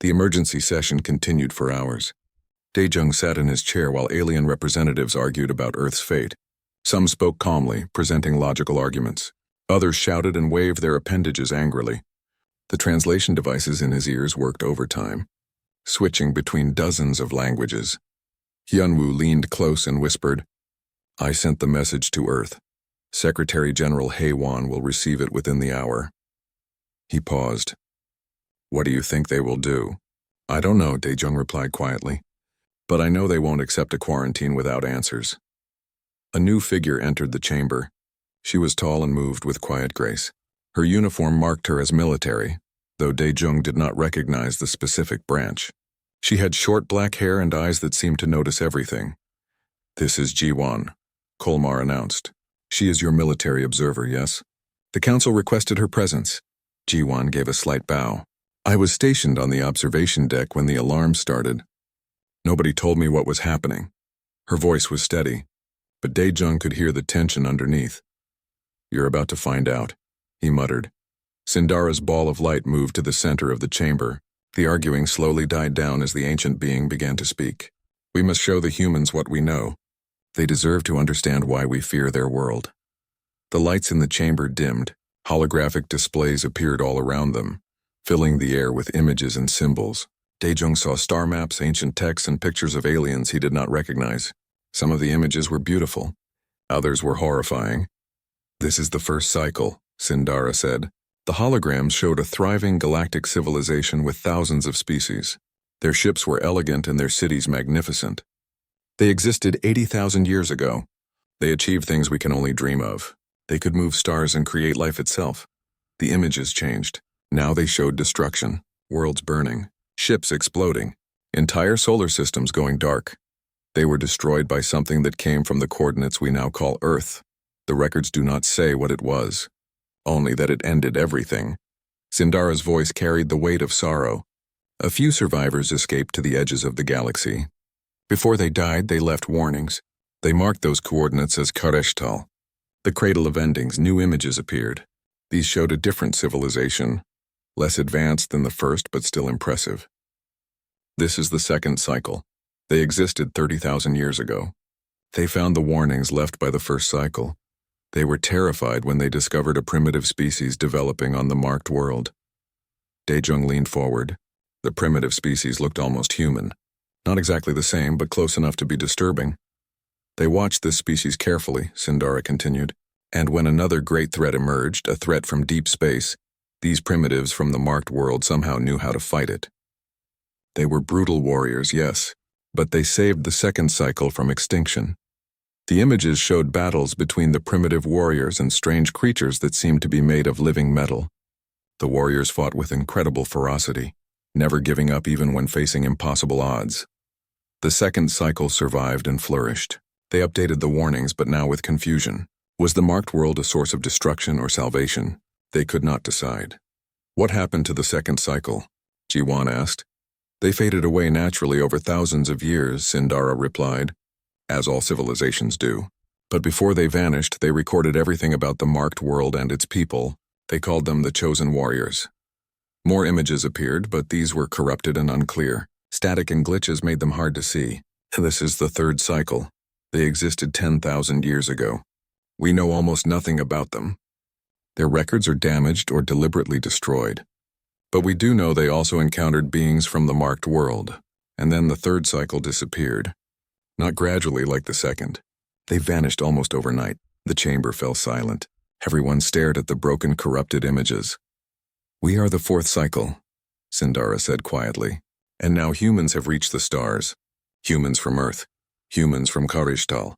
The emergency session continued for hours. Daejung sat in his chair while alien representatives argued about Earth's fate. Some spoke calmly, presenting logical arguments. Others shouted and waved their appendages angrily. The translation devices in his ears worked overtime, switching between dozens of languages. Hyunwoo leaned close and whispered, "I sent the message to Earth. Secretary General Haewon will receive it within the hour." He paused. "What do you think they will do?" "I don't know," Daejung replied quietly. "But I know they won't accept a quarantine without answers." A new figure entered the chamber. She was tall and moved with quiet grace. Her uniform marked her as military, though Daejung did not recognize the specific branch. She had short black hair and eyes that seemed to notice everything. "This is Ji-won," Kolmar announced. "She is your military observer, yes?" The council requested her presence. Ji-won gave a slight bow. "I was stationed on the observation deck when the alarm started. Nobody told me what was happening." Her voice was steady, but Daejung could hear the tension underneath. "You're about to find out," he muttered. Sindara's ball of light moved to the center of the chamber. The arguing slowly died down as the ancient being began to speak. "We must show the humans what we know. They deserve to understand why we fear their world." The lights in the chamber dimmed. Holographic displays appeared all around them, filling the air with images and symbols. Daejung saw star maps, ancient texts, and pictures of aliens he did not recognize. Some of the images were beautiful. Others were horrifying. "This is the first cycle," Sindara said. The holograms showed a thriving galactic civilization with thousands of species. Their ships were elegant and their cities magnificent. They existed 80,000 years ago. They achieved things we can only dream of. They could move stars and create life itself. The images changed. Now they showed destruction, worlds burning, ships exploding, entire solar systems going dark. They were destroyed by something that came from the coordinates we now call Earth. The records do not say what it was, only that it ended everything. Sindara's voice carried the weight of sorrow. A few survivors escaped to the edges of the galaxy. Before they died, they left warnings. They marked those coordinates as Kareshtal. The cradle of endings, new images appeared. These showed a different civilization, less advanced than the first but still impressive. This is the second cycle. They existed 30,000 years ago. They found the warnings left by the first cycle. They were terrified when they discovered a primitive species developing on the marked world. Daejung leaned forward. The primitive species looked almost human. Not exactly the same, but close enough to be disturbing. They watched this species carefully, Sindara continued, and when another great threat emerged, a threat from deep space, these primitives from the marked world somehow knew how to fight it. They were brutal warriors, yes, but they saved the second cycle from extinction. The images showed battles between the primitive warriors and strange creatures that seemed to be made of living metal. The warriors fought with incredible ferocity, never giving up even when facing impossible odds. The second cycle survived and flourished. They updated the warnings, but now with confusion. Was the marked world a source of destruction or salvation? They could not decide. "What happened to the second cycle?" Ji-won asked. "They faded away naturally over thousands of years," Sindara replied, "as all civilizations do. But before they vanished, they recorded everything about the marked world and its people. They called them the Chosen Warriors. More images appeared, but these were corrupted and unclear. Static and glitches made them hard to see. This is the third cycle. They existed 10,000 years ago. We know almost nothing about them. Their records are damaged or deliberately destroyed. But we do know they also encountered beings from the marked world, and then the third cycle disappeared. Not gradually like the second. They vanished almost overnight. The chamber fell silent. Everyone stared at the broken, corrupted images. "We are the fourth cycle," Sindara said quietly. "And now humans have reached the stars. Humans from Earth. Humans from Karishtal."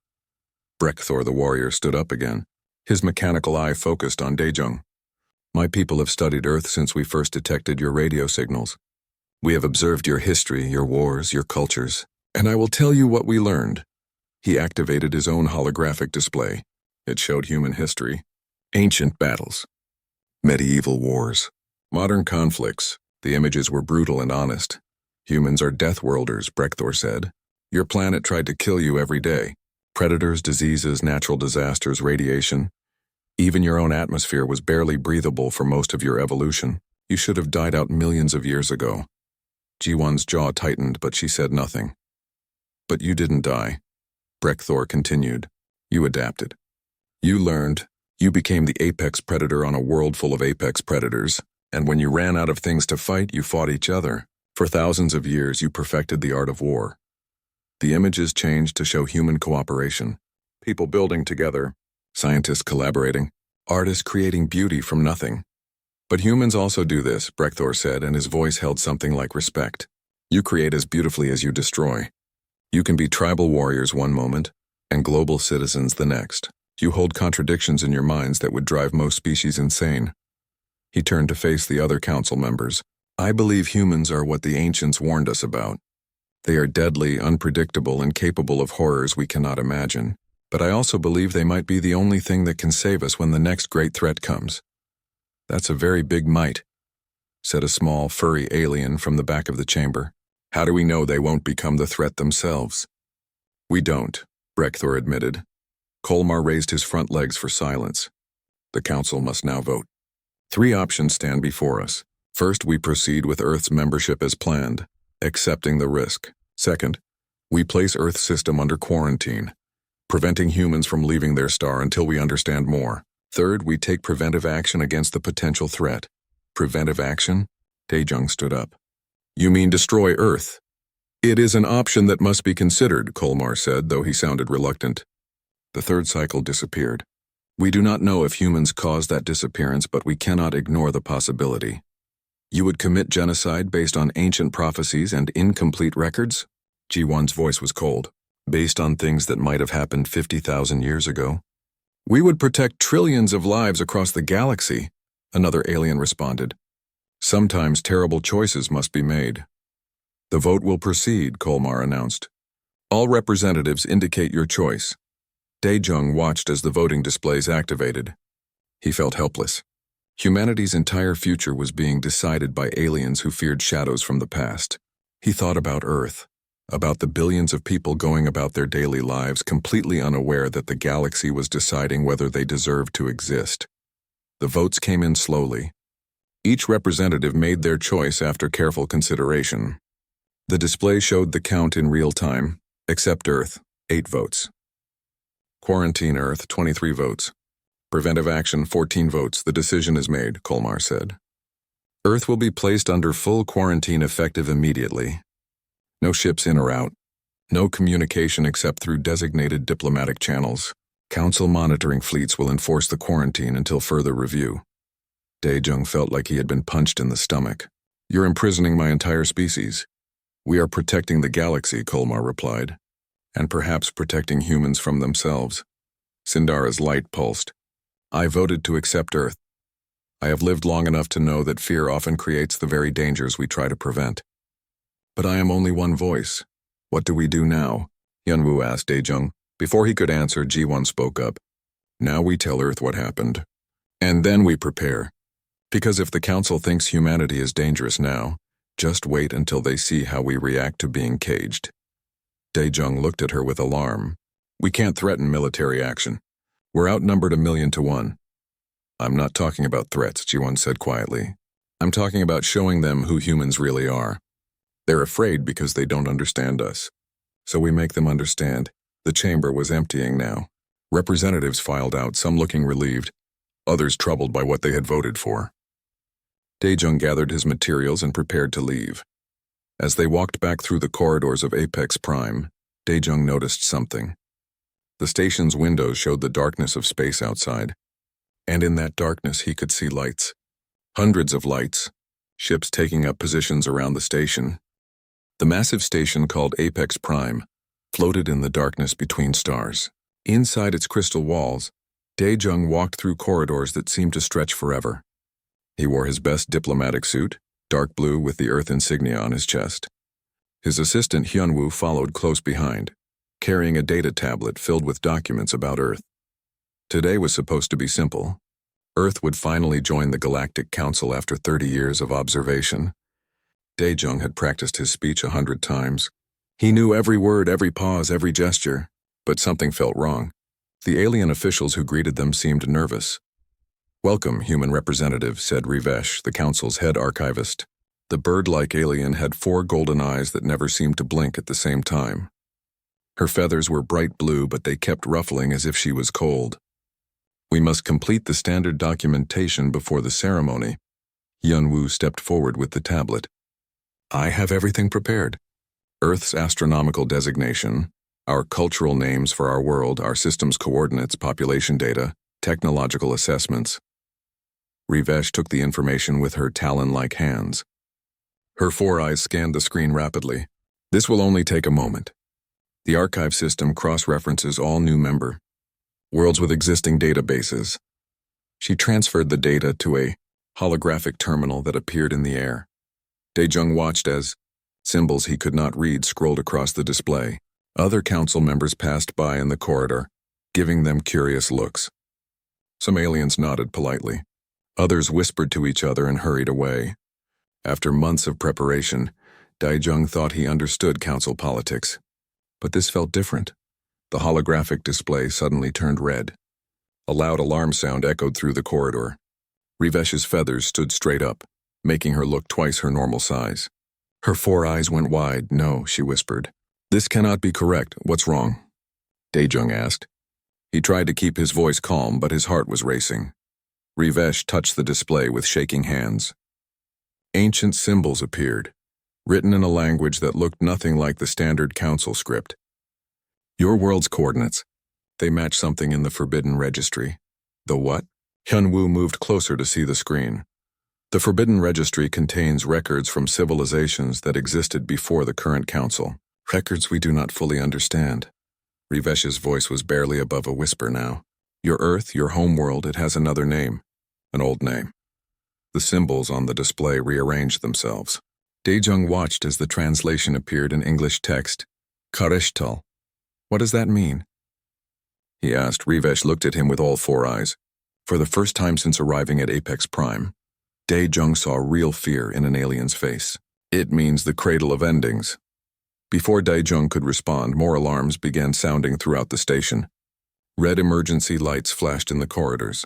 Brekthor the warrior stood up again. His mechanical eye focused on Daejung. "My people have studied Earth since we first detected your radio signals. We have observed your history, your wars, your cultures, and I will tell you what we learned." He activated his own holographic display. It showed human history, ancient battles, medieval wars, modern conflicts. The images were brutal and honest. "Humans are death worlders," Brekthor said. "Your planet tried to kill you every day. Predators, diseases, natural disasters, radiation. Even your own atmosphere was barely breathable for most of your evolution. You should have died out millions of years ago." Ji-won's jaw tightened, but she said nothing. But you didn't die, Brekthor continued. You adapted. You learned. You became the apex predator on a world full of apex predators, and when you ran out of things to fight, you fought each other. For thousands of years, you perfected the art of war. The images changed to show human cooperation. People building together, scientists collaborating, artists creating beauty from nothing. But humans also do this, Brekthor said, and his voice held something like respect. You create as beautifully as you destroy. You can be tribal warriors one moment, and global citizens the next. You hold contradictions in your minds that would drive most species insane. He turned to face the other council members. I believe humans are what the ancients warned us about. They are deadly, unpredictable, and capable of horrors we cannot imagine. But I also believe they might be the only thing that can save us when the next great threat comes. That's a very big might, said a small, furry alien from the back of the chamber. How do we know they won't become the threat themselves? We don't, Brekthor admitted. Kolmar raised his front legs for silence. The council must now vote. 3 options stand before us. First, we proceed with Earth's membership as planned, accepting the risk. Second, we place Earth's system under quarantine, preventing humans from leaving their star until we understand more. Third, we take preventive action against the potential threat. Preventive action? Daejung stood up. You mean destroy Earth? It is an option that must be considered, Kolmar said, though he sounded reluctant. The third cycle disappeared. We do not know if humans caused that disappearance, but we cannot ignore the possibility. You would commit genocide based on ancient prophecies and incomplete records? Ji-won's voice was cold. Based on things that might have happened 50,000 years ago. We would protect trillions of lives across the galaxy, another alien responded. Sometimes terrible choices must be made. The vote will proceed, Kolmar announced. All representatives indicate your choice. Daejung watched as the voting displays activated. He felt helpless. Humanity's entire future was being decided by aliens who feared shadows from the past. He thought about Earth, about the billions of people going about their daily lives completely unaware that the galaxy was deciding whether they deserved to exist. The votes came in slowly. Each representative made their choice after careful consideration. The display showed the count in real time. Accept Earth, 8 votes. Quarantine Earth, 23 votes. Preventive action, 14 votes. The decision is made, Kolmar said. Earth will be placed under full quarantine effective immediately. No ships in or out. No communication except through designated diplomatic channels. Council monitoring fleets will enforce the quarantine until further review. Daejung felt like he had been punched in the stomach. You're imprisoning my entire species. We are protecting the galaxy, Kolmar replied. And perhaps protecting humans from themselves. Sindara's light pulsed. I voted to accept Earth. I have lived long enough to know that fear often creates the very dangers we try to prevent. But I am only one voice. What do we do now? Hyunwoo asked Daejung. Before he could answer, Ji-won spoke up. Now we tell Earth what happened. And then we prepare. Because if the Council thinks humanity is dangerous now, just wait until they see how we react to being caged. Daejung looked at her with alarm. We can't threaten military action. We're outnumbered 1,000,000 to 1. I'm not talking about threats, Ji-won said quietly. I'm talking about showing them who humans really are. They're afraid because they don't understand us. So we make them understand. The chamber was emptying now. Representatives filed out, some looking relieved, others troubled by what they had voted for. Daejung gathered his materials and prepared to leave. As they walked back through the corridors of Apex Prime, Daejung noticed something. The station's windows showed the darkness of space outside, and in that darkness he could see lights. Hundreds of lights, ships taking up positions around the station. The massive station called Apex Prime floated in the darkness between stars. Inside its crystal walls, Daejung walked through corridors that seemed to stretch forever. He wore his best diplomatic suit, dark blue with the Earth insignia on his chest. His assistant Hyunwoo followed close behind, carrying a data tablet filled with documents about Earth. Today was supposed to be simple. Earth would finally join the Galactic Council after 30 years of observation. Daejung had practiced his speech 100 times. He knew every word, every pause, every gesture, but something felt wrong. The alien officials who greeted them seemed nervous. Welcome, human representative, said Rivesh, the council's head archivist. The bird-like alien had 4 golden eyes that never seemed to blink at the same time. Her feathers were bright blue, but they kept ruffling as if she was cold. "We must complete the standard documentation before the ceremony." Yunwu stepped forward with the tablet. "I have everything prepared. Earth's astronomical designation, our cultural names for our world, our system's coordinates, population data, technological assessments." Rivesh took the information with her talon-like hands. Her 4 eyes scanned the screen rapidly. "This will only take a moment. The archive system cross-references all new member worlds with existing databases." She transferred the data to a holographic terminal that appeared in the air. Daejung watched as symbols he could not read scrolled across the display. Other council members passed by in the corridor, giving them curious looks. Some aliens nodded politely. Others whispered to each other and hurried away. After months of preparation, Daejung thought he understood council politics. But this felt different. The holographic display suddenly turned red. A loud alarm sound echoed through the corridor. Rivesh's feathers stood straight up, making her look twice her normal size. Her 4 eyes went wide. "No," she whispered. "This cannot be correct. What's wrong?" Daejung asked. He tried to keep his voice calm, but his heart was racing. Rivesh touched the display with shaking hands. Ancient symbols appeared, written in a language that looked nothing like the standard council script. "Your world's coordinates. They match something in the Forbidden Registry." "The what?" Hyunwoo moved closer to see the screen. "The Forbidden Registry contains records from civilizations that existed before the current council. Records we do not fully understand." Rivesh's voice was barely above a whisper now. "Your Earth, your home world, it has another name. An old name." The symbols on the display rearranged themselves. Daejung watched as the translation appeared in English text. "Kareshtal. What does that mean?" he asked. Rivesh looked at him with all 4 eyes. For the first time since arriving at Apex Prime, Daejung saw real fear in an alien's face. "It means the cradle of endings." Before Daejung could respond, more alarms began sounding throughout the station. Red emergency lights flashed in the corridors.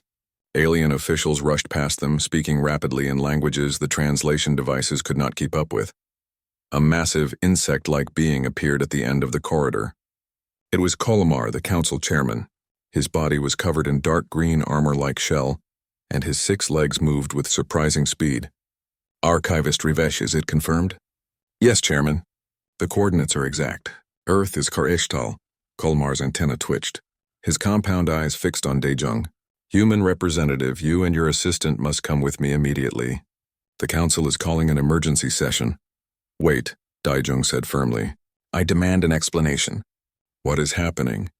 Alien officials rushed past them, speaking rapidly in languages the translation devices could not keep up with. A massive, insect-like being appeared at the end of the corridor. It was Kolomar, the council chairman. His body was covered in dark green armor-like shell, and his 6 legs moved with surprising speed. "Archivist Rivesh, is it confirmed?" "Yes, Chairman. The coordinates are exact. Earth is Kareshtal." Kolmar's antenna twitched. His compound eyes fixed on Daejung. "Human representative, you and your assistant must come with me immediately. The council is calling an emergency session." "Wait," Daejung said firmly. "I demand an explanation. What is happening?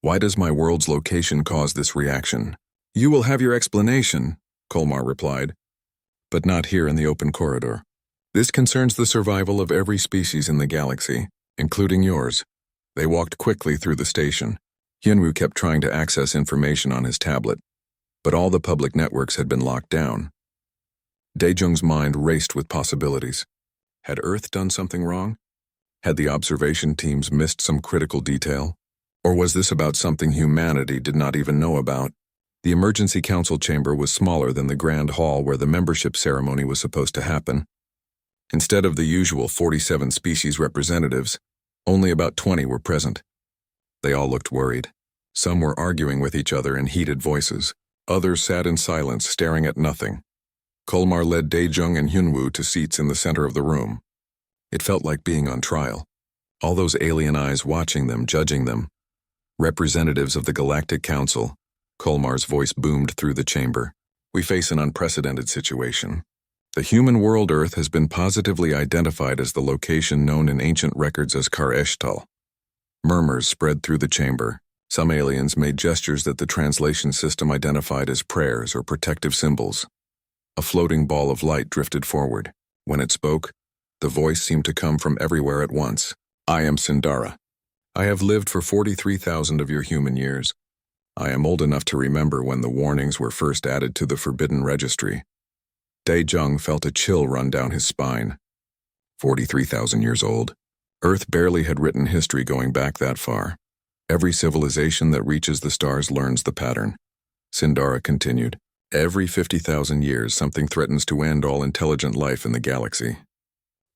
Why does my world's location cause this reaction?" "You will have your explanation," Kolmar replied, "but not here in the open corridor. This concerns the survival of every species in the galaxy, including yours." They walked quickly through the station. Hyunwoo kept trying to access information on his tablet, but all the public networks had been locked down. Daejung's mind raced with possibilities. Had Earth done something wrong? Had the observation teams missed some critical detail? Or was this about something humanity did not even know about? The emergency council chamber was smaller than the grand hall where the membership ceremony was supposed to happen. Instead of the usual 47 species representatives, only about 20 were present. They all looked worried. Some were arguing with each other in heated voices. Others sat in silence, staring at nothing. Kolmar led Daejung and Hyunwoo to seats in the center of the room. It felt like being on trial. All those alien eyes watching them, judging them. "Representatives of the Galactic Council," Kolmar's voice boomed through the chamber. "We face an unprecedented situation. The human world Earth has been positively identified as the location known in ancient records as Kareshtal." Murmurs spread through the chamber. Some aliens made gestures that the translation system identified as prayers or protective symbols. A floating ball of light drifted forward. When it spoke, the voice seemed to come from everywhere at once. "I am Sindara. I have lived for 43,000 of your human years. I am old enough to remember when the warnings were first added to the Forbidden Registry." Daejung felt a chill run down his spine. 43,000 years old. Earth barely had written history going back that far. Every civilization that reaches the stars learns the pattern. Sindara continued. Every 50,000 years, something threatens to end all intelligent life in the galaxy.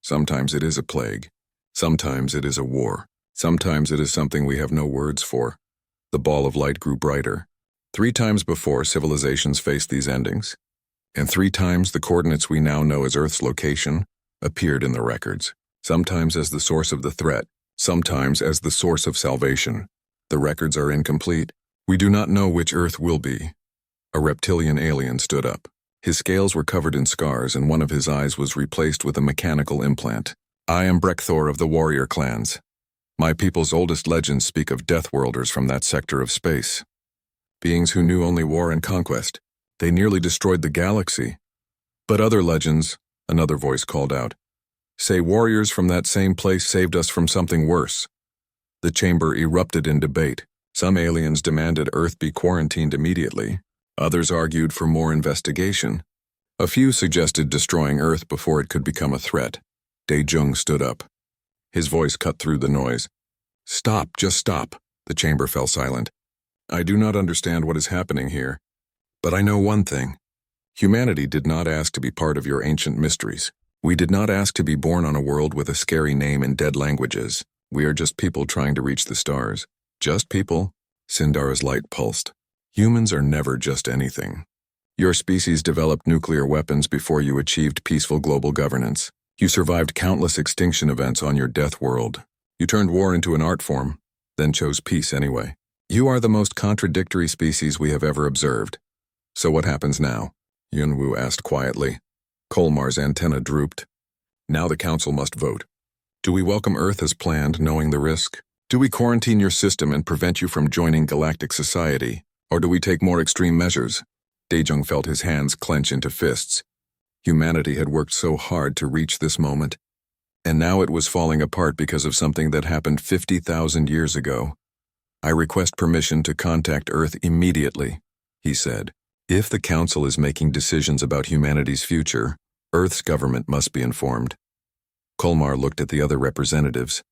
Sometimes it is a plague. Sometimes it is a war. Sometimes it is something we have no words for. The ball of light grew brighter. 3 times before, civilizations faced these endings. And 3 times the coordinates we now know as Earth's location appeared in the records. Sometimes as the source of the threat, sometimes as the source of salvation. The records are incomplete. We do not know which Earth will be. A reptilian alien stood up. His scales were covered in scars, and one of his eyes was replaced with a mechanical implant. I am Brekthor of the warrior clans. My people's oldest legends speak of deathworlders from that sector of space. Beings who knew only war and conquest. They nearly destroyed the galaxy. But other legends, another voice called out, say warriors from that same place saved us from something worse. The chamber erupted in debate. Some aliens demanded Earth be quarantined immediately. Others argued for more investigation. A few suggested destroying Earth before it could become a threat. Dae-jung stood up. His voice cut through the noise. Stop, just stop. The chamber fell silent. I do not understand what is happening here. But I know one thing. Humanity did not ask to be part of your ancient mysteries. We did not ask to be born on a world with a scary name and dead languages. We are just people trying to reach the stars. Just people. Sindara's light pulsed. Humans are never just anything. Your species developed nuclear weapons before you achieved peaceful global governance. You survived countless extinction events on your death world. You turned war into an art form, then chose peace anyway. You are the most contradictory species we have ever observed. So what happens now? Yunwu asked quietly. Kolmar's antenna drooped. Now the council must vote. Do we welcome Earth as planned, knowing the risk? Do we quarantine your system and prevent you from joining galactic society? Or do we take more extreme measures? Dae-jung felt his hands clench into fists. Humanity had worked so hard to reach this moment, and now it was falling apart because of something that happened 50,000 years ago. I request permission to contact Earth immediately, he said. If the Council is making decisions about humanity's future, Earth's government must be informed. Kolmar looked at the other representatives.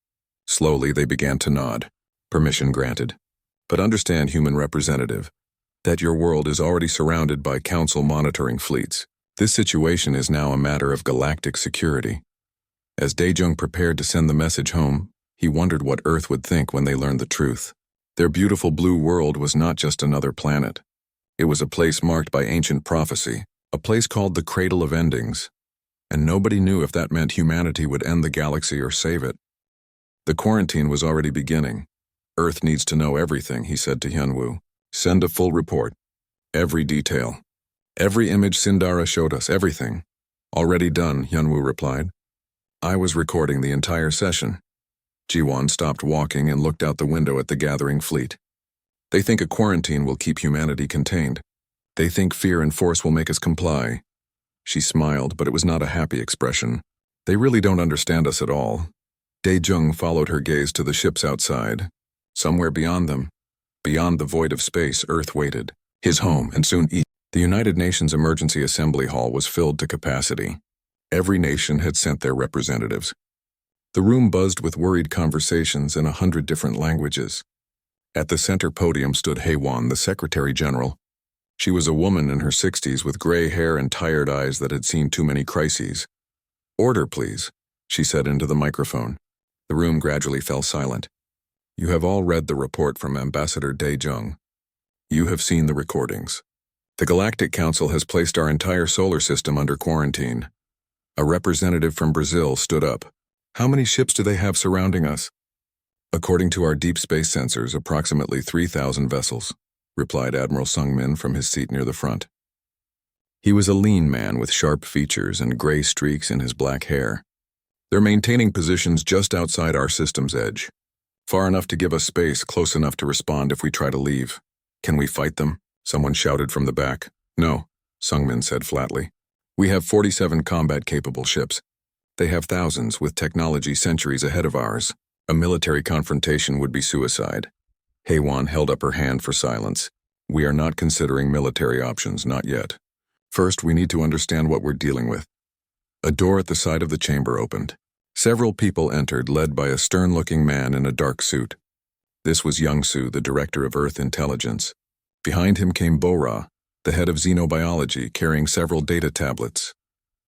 Slowly they began to nod. Permission granted. But understand, human representative, that your world is already surrounded by Council monitoring fleets. This situation is now a matter of galactic security. As Dae-jung prepared to send the message home, he wondered what Earth would think when they learned the truth. Their beautiful blue world was not just another planet. It was a place marked by ancient prophecy, a place called the Cradle of Endings, and nobody knew if that meant humanity would end the galaxy or save it. The quarantine was already beginning. Earth needs to know everything, he said to Hyunwoo. Send a full report. Every detail. Every image Sindara showed us, everything. Already done, Hyunwoo replied. I was recording the entire session. Jiwon stopped walking and looked out the window at the gathering fleet. They think a quarantine will keep humanity contained. They think fear and force will make us comply. She smiled, but it was not a happy expression. They really don't understand us at all. Dae-jung followed her gaze to the ships outside. Somewhere beyond them, beyond the void of space, Earth waited. His home, and soon the United Nations Emergency Assembly Hall was filled to capacity. Every nation had sent their representatives. The room buzzed with worried conversations in 100 different languages. At the center podium stood Haewon, the Secretary General. She was a woman in her 60s with gray hair and tired eyes that had seen too many crises. Order, please, she said into the microphone. The room gradually fell silent. You have all read the report from Ambassador Dae-jung. You have seen the recordings. The Galactic Council has placed our entire solar system under quarantine. A representative from Brazil stood up. How many ships do they have surrounding us? According to our deep space sensors, approximately 3,000 vessels, replied Admiral Sungmin from his seat near the front. He was a lean man with sharp features and gray streaks in his black hair. They're maintaining positions just outside our system's edge, far enough to give us space, close enough to respond if we try to leave. Can we fight them? Someone shouted from the back. No, Sungmin said flatly. We have 47 combat-capable ships. They have thousands with technology centuries ahead of ours. A military confrontation would be suicide. Haewon held up her hand for silence. We are not considering military options, not yet. First, we need to understand what we're dealing with. A door at the side of the chamber opened. Several people entered, led by a stern-looking man in a dark suit. This was Young-soo, the director of Earth Intelligence. Behind him came Bora, the head of xenobiology, carrying several data tablets.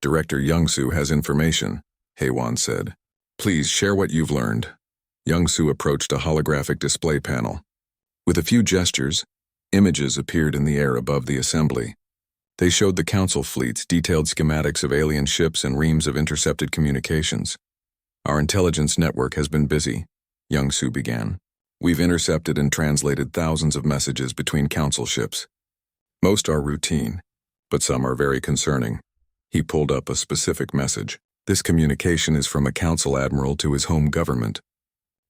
Director Youngsu has information, Haewon said. Please share what you've learned. Youngsu approached a holographic display panel. With a few gestures, images appeared in the air above the assembly. They showed the council fleets, detailed schematics of alien ships, and reams of intercepted communications. Our intelligence network has been busy, Youngsu began. We've intercepted and translated thousands of messages between council ships. Most are routine, but some are very concerning. He pulled up a specific message. This communication is from a council admiral to his home government.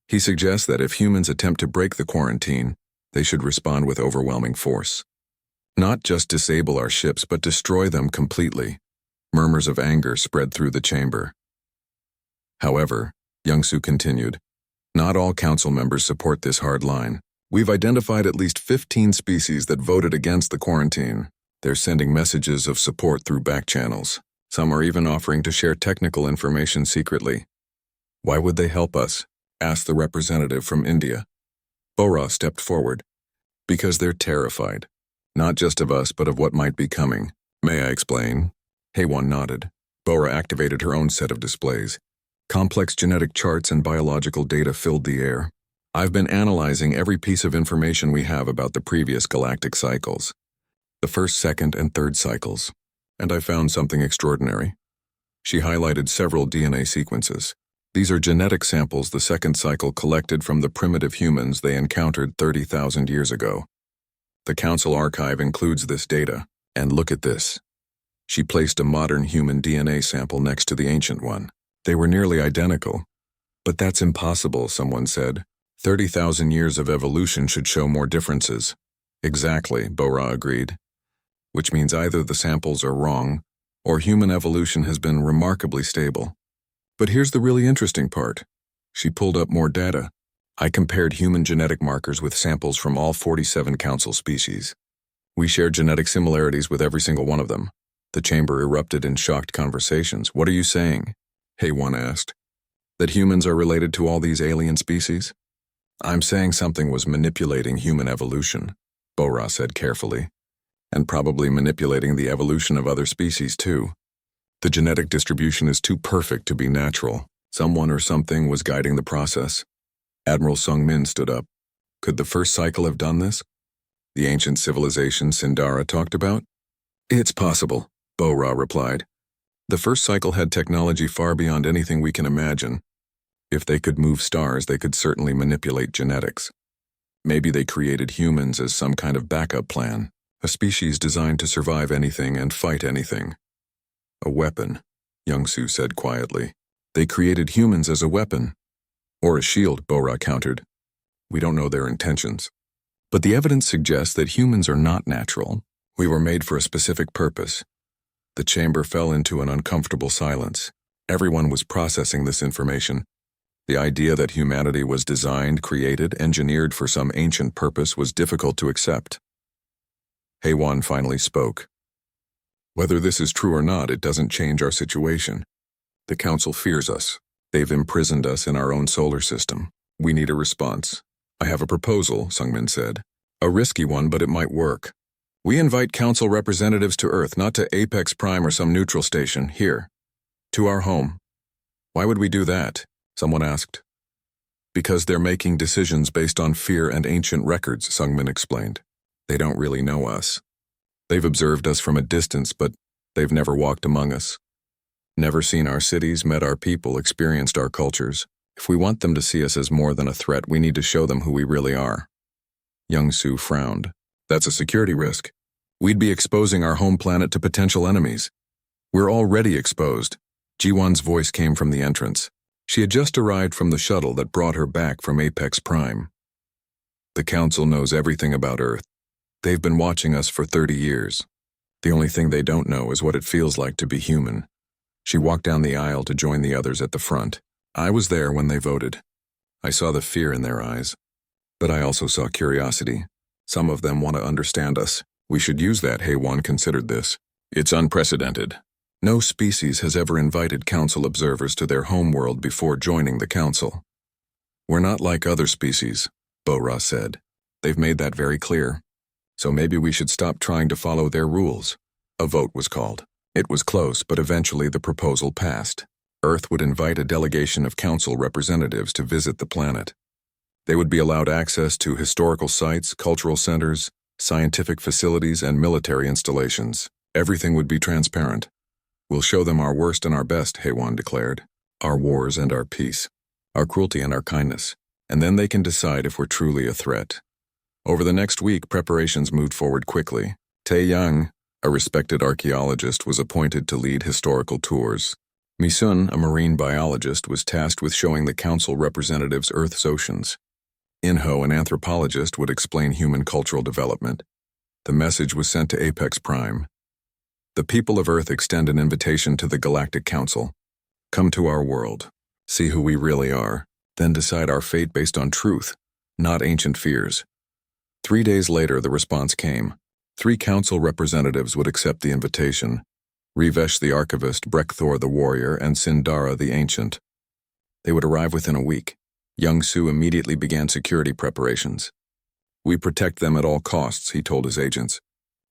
He suggests that if humans attempt to break the quarantine, they should respond with overwhelming force. Not just disable our ships, but destroy them completely. Murmurs of anger spread through the chamber. However, Youngsu continued, not all council members support this hard line. We've identified at least 15 species that voted against the quarantine. They're sending messages of support through back channels. Some are even offering to share technical information secretly. Why would they help us? Asked the representative from India. Bora stepped forward. Because they're terrified. Not just of us, but of what might be coming. May I explain? Haewon nodded. Bora activated her own set of displays. Complex genetic charts and biological data filled the air. I've been analyzing every piece of information we have about the previous galactic cycles. The first, second, and third cycles. And I found something extraordinary. She highlighted several DNA sequences. These are genetic samples the second cycle collected from the primitive humans they encountered 30,000 years ago. The Council archive includes this data, and look at this. She placed a modern human DNA sample next to the ancient one. They were nearly identical. But that's impossible, someone said. 30,000 years of evolution should show more differences. Exactly, Bora agreed. Which means either the samples are wrong, or human evolution has been remarkably stable. But here's the really interesting part. She pulled up more data. I compared human genetic markers with samples from all 47 council species. We share genetic similarities with every single one of them. The chamber erupted in shocked conversations. What are you saying? Haewon asked. That humans are related to all these alien species? I'm saying something was manipulating human evolution, Bora said carefully. And probably manipulating the evolution of other species too. The genetic distribution is too perfect to be natural. Someone or something was guiding the process. Admiral Sung-min stood up. Could the first cycle have done this? The ancient civilization Sindara talked about? It's possible, Bora replied. The first cycle had technology far beyond anything we can imagine. If they could move stars, they could certainly manipulate genetics. Maybe they created humans as some kind of backup plan, a species designed to survive anything and fight anything. A weapon, Youngsu said quietly. They created humans as a weapon. Or a shield, Bora countered. We don't know their intentions. But the evidence suggests that humans are not natural. We were made for a specific purpose. The chamber fell into an uncomfortable silence. Everyone was processing this information. The idea that humanity was designed, created, engineered for some ancient purpose was difficult to accept. Haewon finally spoke. Whether this is true or not, it doesn't change our situation. The Council fears us. They've imprisoned us in our own solar system. We need a response. I have a proposal, Sung-min said. A risky one, but it might work. We invite Council representatives to Earth, not to Apex Prime or some neutral station, here. To our home. Why would we do that? Someone asked. Because they're making decisions based on fear and ancient records, Sung-min explained. They don't really know us. They've observed us from a distance, but they've never walked among us. Never seen our cities, met our people, experienced our cultures. If we want them to see us as more than a threat, we need to show them who we really are. Youngsu frowned. That's a security risk. We'd be exposing our home planet to potential enemies. We're already exposed. Jiwon's voice came from the entrance. She had just arrived from the shuttle that brought her back from Apex Prime. The Council knows everything about Earth. They've been watching us for 30 years. The only thing they don't know is what it feels like to be human. She walked down the aisle to join the others at the front. I was there when they voted. I saw the fear in their eyes. But I also saw curiosity. Some of them want to understand us. We should use that, Haewon considered this. It's unprecedented. No species has ever invited Council observers to their homeworld before joining the Council. We're not like other species, Bora said. They've made that very clear. So maybe we should stop trying to follow their rules. A vote was called. It was close, but eventually the proposal passed. Earth would invite a delegation of council representatives to visit the planet. They would be allowed access to historical sites, cultural centers, scientific facilities, and military installations. Everything would be transparent. We'll show them our worst and our best, HFY declared. Our wars and our peace. Our cruelty and our kindness. And then they can decide if we're truly a threat. Over the next week, preparations moved forward quickly. Tae-young, a respected archaeologist, was appointed to lead historical tours. Mi-sun, a marine biologist, was tasked with showing the council representatives Earth's oceans. In-ho, an anthropologist, would explain human cultural development. The message was sent to Apex Prime. The people of Earth extend an invitation to the Galactic Council. Come to our world. See who we really are. Then decide our fate based on truth, not ancient fears. 3 days later, the response came. 3 council representatives would accept the invitation. Rivesh the archivist, Brekthor the warrior, and Sindara the ancient. They would arrive within a week. Young-soo immediately began security preparations. We protect them at all costs, he told his agents.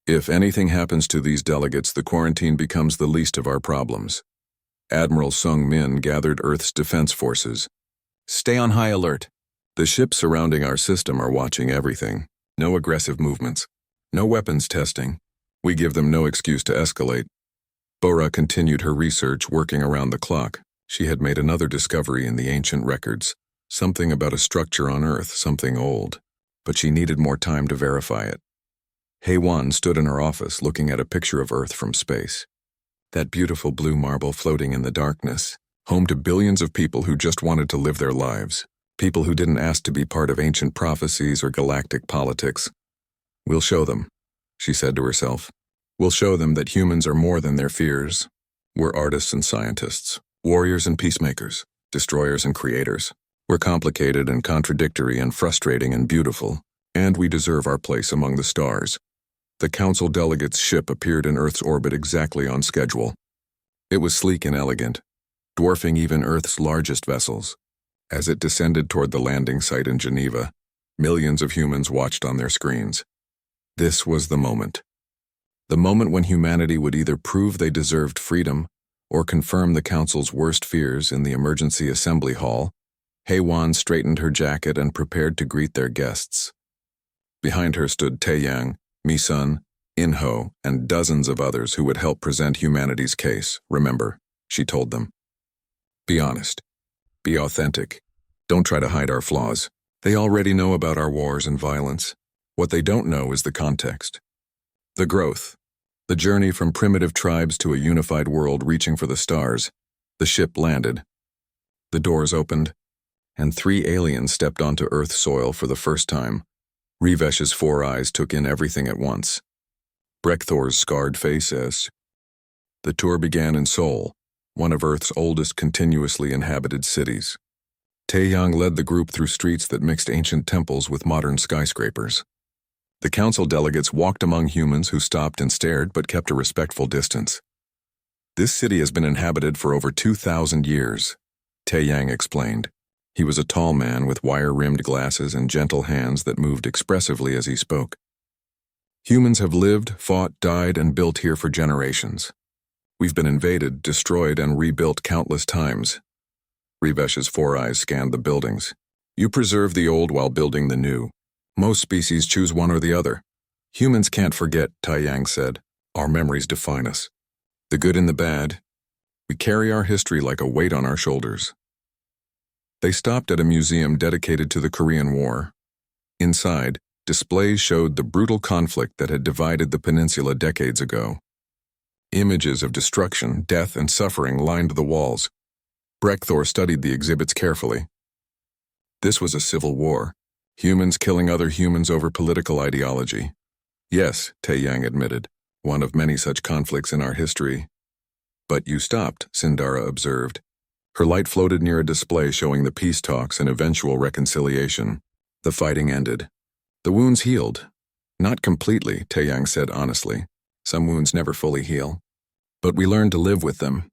If anything happens to these delegates, the quarantine becomes the least of our problems. Admiral Sung Min gathered Earth's defense forces. Stay on high alert. The ships surrounding our system are watching everything. No aggressive movements. No weapons testing. We give them no excuse to escalate. Bora continued her research, working around the clock. She had made another discovery in the ancient records. Something about a structure on Earth, something old. But she needed more time to verify it. HFY stood in her office looking at a picture of Earth from space. That beautiful blue marble floating in the darkness, home to billions of people who just wanted to live their lives. People who didn't ask to be part of ancient prophecies or galactic politics. We'll show them, she said to herself. We'll show them that humans are more than their fears. We're artists and scientists, warriors and peacemakers, destroyers and creators. We're complicated and contradictory and frustrating and beautiful, and we deserve our place among the stars. The council delegates' ship appeared in Earth's orbit exactly on schedule. It was sleek and elegant, dwarfing even Earth's largest vessels. As it descended toward the landing site in Geneva, millions of humans watched on their screens. This was the moment. The moment when humanity would either prove they deserved freedom or confirm the council's worst fears in the emergency assembly hall. HFY straightened her jacket and prepared to greet their guests. Behind her stood Tae-young, Mi-sun, In-ho, and dozens of others who would help present humanity's case. Remember, she told them. Be honest. Be authentic. Don't try to hide our flaws. They already know about our wars and violence. What they don't know is the context. The growth. The journey from primitive tribes to a unified world reaching for the stars. The ship landed. The doors opened, and 3 aliens stepped onto Earth's soil for the first time. Rivesh's 4 eyes took in everything at once. Brekthor's scarred face as. The tour began in Seoul, one of Earth's oldest continuously inhabited cities. Tae-young led the group through streets that mixed ancient temples with modern skyscrapers. The council delegates walked among humans who stopped and stared but kept a respectful distance. This city has been inhabited for over 2,000 years, Tae-young explained. He was a tall man with wire-rimmed glasses and gentle hands that moved expressively as he spoke. Humans have lived, fought, died, and built here for generations. We've been invaded, destroyed, and rebuilt countless times. Rivesh's 4 eyes scanned the buildings. You preserve the old while building the new. Most species choose one or the other. Humans can't forget, Tae-young said. Our memories define us. The good and the bad. We carry our history like a weight on our shoulders. They stopped at a museum dedicated to the Korean War. Inside, displays showed the brutal conflict that had divided the peninsula decades ago. Images of destruction, death, and suffering lined the walls. Brekthor studied the exhibits carefully. This was a civil war, humans killing other humans over political ideology. Yes, Tae-young admitted, one of many such conflicts in our history. But you stopped, Sindara observed. Her light floated near a display showing the peace talks and eventual reconciliation. The fighting ended. The wounds healed. Not completely, Tae-young said honestly. Some wounds never fully heal. But we learned to live with them,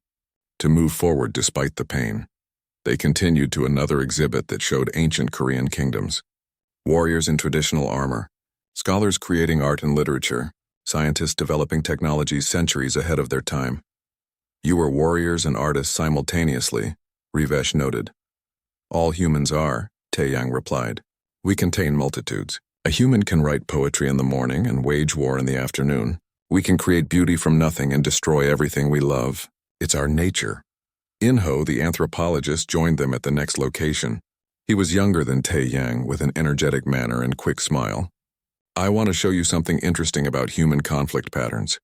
to move forward despite the pain. They continued to another exhibit that showed ancient Korean kingdoms. Warriors in traditional armor, Scholars creating art and literature, scientists developing technologies centuries ahead of their time. You are warriors and artists simultaneously, Rivesh noted. All humans are, Taeyang replied. We contain multitudes. A human can write poetry in the morning and wage war in the afternoon. We can create beauty from nothing and destroy everything we love. It's our nature. Inho, the anthropologist, joined them at the next location. He was younger than Taeyang, with an energetic manner and quick smile. I want to show you something interesting about human conflict patterns.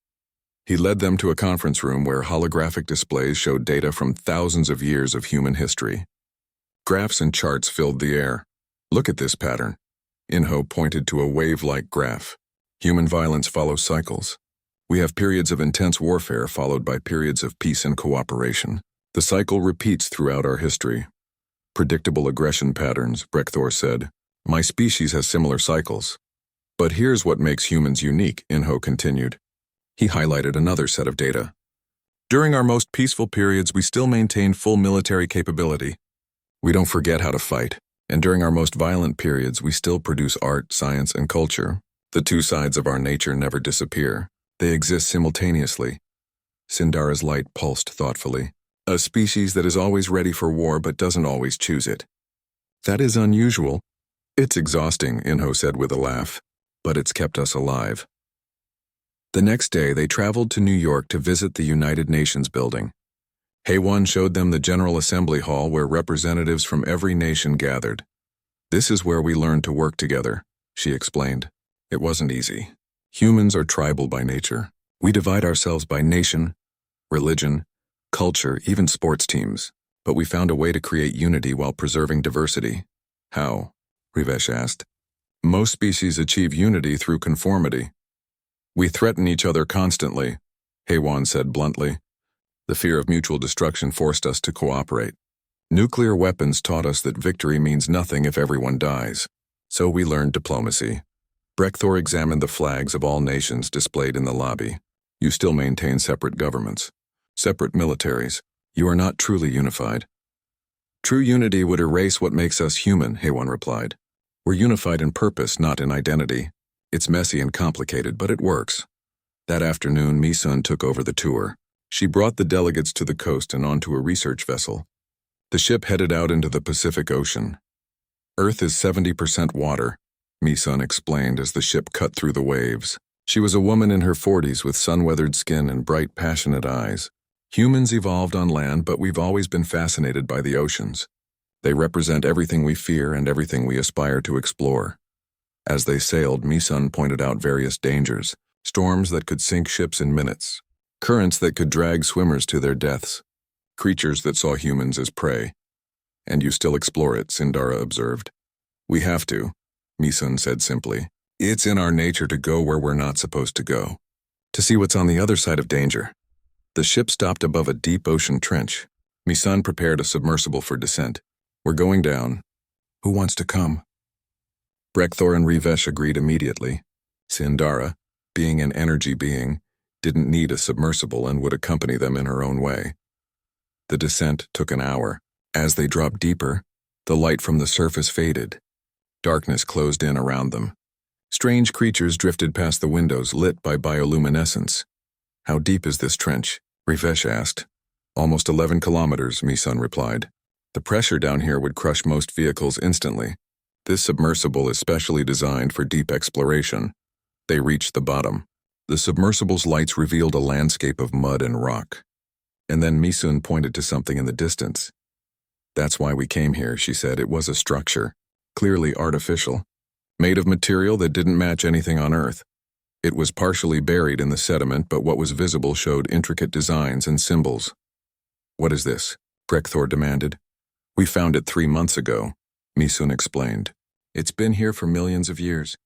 He led them to a conference room where holographic displays showed data from thousands of years of human history. Graphs and charts filled the air. Look at this pattern. Inho pointed to a wave-like graph. Human violence follows cycles. We have periods of intense warfare followed by periods of peace and cooperation. The cycle repeats throughout our history. Predictable aggression patterns, Brekthor said. My species has similar cycles. But here's what makes humans unique, Inho continued. He highlighted another set of data. During our most peaceful periods, we still maintain full military capability. We don't forget how to fight. And during our most violent periods, we still produce art, science, and culture. The two sides of our nature never disappear. They exist simultaneously. Sindara's light pulsed thoughtfully. A species that is always ready for war but doesn't always choose it. That is unusual. It's exhausting, Inho said with a laugh. But it's kept us alive. The next day, they traveled to New York to visit the United Nations building. Haewon showed them the General Assembly Hall where representatives from every nation gathered. This is where we learned to work together, she explained. It wasn't easy. Humans are tribal by nature. We divide ourselves by nation, religion, culture, even sports teams. But we found a way to create unity while preserving diversity. How? Rivesh asked. Most species achieve unity through conformity. We threaten each other constantly, Haewon said bluntly. The fear of mutual destruction forced us to cooperate. Nuclear weapons taught us that victory means nothing if everyone dies. So we learned diplomacy. Brekthor examined the flags of all nations displayed in the lobby. You still maintain separate governments, separate militaries. You are not truly unified. True unity would erase what makes us human, Haewon replied. We're unified in purpose, not in identity. It's messy and complicated, but it works. That afternoon, Mi-sun took over the tour. She brought the delegates to the coast and onto a research vessel. The ship headed out into the Pacific Ocean. Earth is 70% water, Mi-sun explained as the ship cut through the waves. She was a woman in her 40s with sun-weathered skin and bright, passionate eyes. Humans evolved on land, but we've always been fascinated by the oceans. They represent everything we fear and everything we aspire to explore. As they sailed, Mi-sun pointed out various dangers, storms that could sink ships in minutes, currents that could drag swimmers to their deaths, creatures that saw humans as prey. And you still explore it, Sindara observed. We have to, Mi-sun said simply. It's in our nature to go where we're not supposed to go, to see what's on the other side of danger. The ship stopped above a deep ocean trench. Mi-sun prepared a submersible for descent. We're going down. Who wants to come? Brekthor and Rivesh agreed immediately. Sindara, being an energy being, didn't need a submersible and would accompany them in her own way. The descent took an hour. As they dropped deeper, the light from the surface faded. Darkness closed in around them. Strange creatures drifted past the windows, lit by bioluminescence. How deep is this trench? Rivesh asked. Almost 11 kilometers, Mi-sun replied. The pressure down here would crush most vehicles instantly. This submersible is specially designed for deep exploration. They reached the bottom. The submersible's lights revealed a landscape of mud and rock. And then Mi-sun pointed to something in the distance. That's why we came here, she said. It was a structure, clearly artificial, made of material that didn't match anything on Earth. It was partially buried in the sediment, but what was visible showed intricate designs and symbols. What is this? Brekthor demanded. We found it 3 months ago, Mi-sun explained. It's been here for millions of years,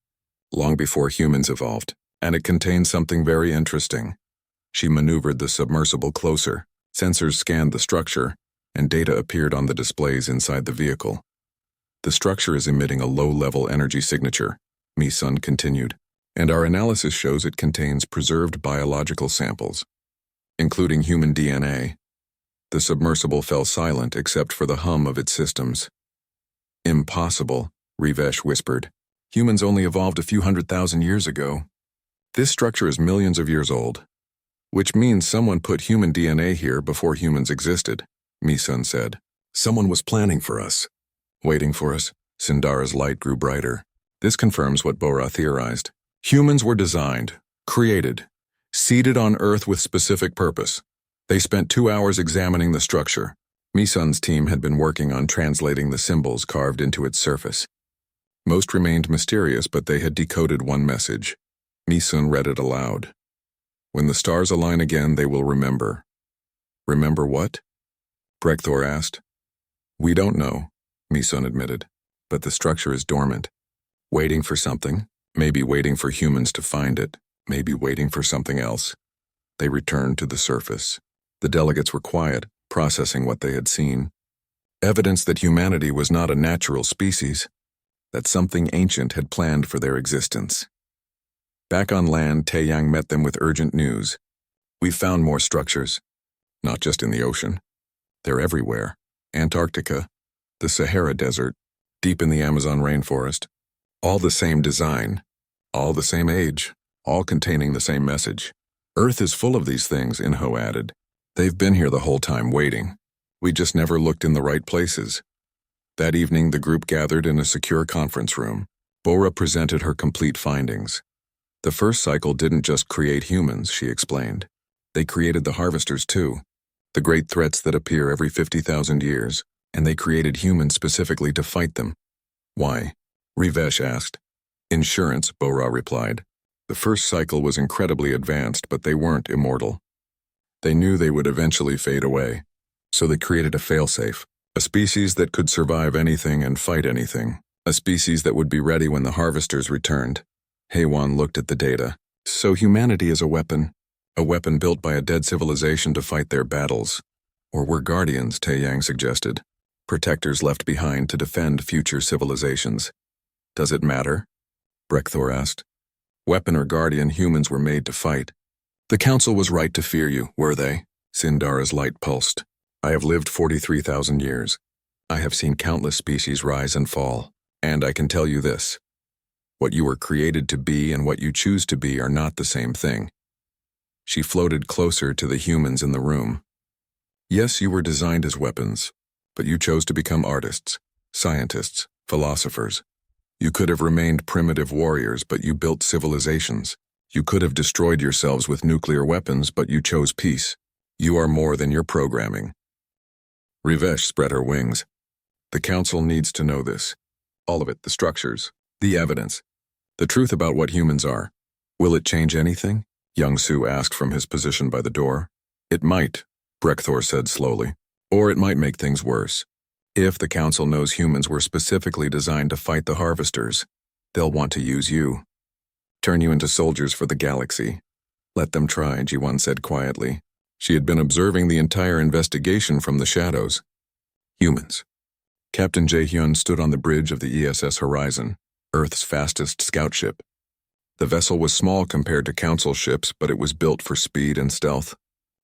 long before humans evolved, and it contains something very interesting. She maneuvered the submersible closer. Sensors scanned the structure, and data appeared on the displays inside the vehicle. The structure is emitting a low-level energy signature, Mi-sun continued, and our analysis shows it contains preserved biological samples, including human DNA. The submersible fell silent except for the hum of its systems. Impossible, Rivesh whispered. Humans only evolved a few 100,000 years ago. This structure is millions of years old, which means someone put human DNA here before humans existed, Mi-sun said. Someone was planning for us. Waiting for us. Sindara's light grew brighter. This confirms what Bora theorized. Humans were designed, created, seeded on Earth with specific purpose. They spent 2 hours examining the structure. Mi-sun's team had been working on translating the symbols carved into its surface. Most remained mysterious, but they had decoded one message. Mi-sun read it aloud. When the stars align again, they will remember. Remember what? Brekthor asked. We don't know, Mi-sun admitted, but the structure is dormant. Waiting for something, maybe waiting for humans to find it, maybe waiting for something else. They returned to the surface. The delegates were quiet, processing what they had seen. Evidence that humanity was not a natural species, that something ancient had planned for their existence. Back on land, Taeyang met them with urgent news. We've found more structures. Not just in the ocean. They're everywhere. Antarctica, the Sahara Desert, deep in the Amazon rainforest. All the same design, all the same age, all containing the same message. Earth is full of these things, Inho added. They've been here the whole time waiting. We just never looked in the right places. That evening, the group gathered in a secure conference room. Bora presented her complete findings. The first cycle didn't just create humans, she explained. They created the harvesters too, the great threats that appear every 50,000 years, and they created humans specifically to fight them. Why? Rivesh asked. Insurance, Bora replied. The first cycle was incredibly advanced, but they weren't immortal. They knew they would eventually fade away, so they created a failsafe, a species that could survive anything and fight anything, a species that would be ready when the harvesters returned. Haewon looked at the data. So humanity is a weapon built by a dead civilization to fight their battles. Or we're guardians, Taeyang suggested, protectors left behind to defend future civilizations. Does it matter? Brekthor asked. Weapon or guardian, humans were made to fight. The council was right to fear you, were they? Sindara's light pulsed. I have lived 43,000 years. I have seen countless species rise and fall, and I can tell you this. What you were created to be and what you choose to be are not the same thing. She floated closer to the humans in the room. Yes, you were designed as weapons, but you chose to become artists, scientists, philosophers. You could have remained primitive warriors, but you built civilizations. You could have destroyed yourselves with nuclear weapons, but you chose peace. You are more than your programming. Rivesh spread her wings. The council needs to know this. All of it, the structures, the evidence, the truth about what humans are. Will it change anything? Young-Soo asked from his position by the door. It might, Brekthor said slowly. Or it might make things worse. If the council knows humans were specifically designed to fight the harvesters, they'll want to use you. Turn you into soldiers for the galaxy. Let them try, Ji-won said quietly. She had been observing the entire investigation from the shadows. Humans. Captain Jae-hyun stood on the bridge of the ESS Horizon, Earth's fastest scout ship. The vessel was small compared to council ships, but it was built for speed and stealth.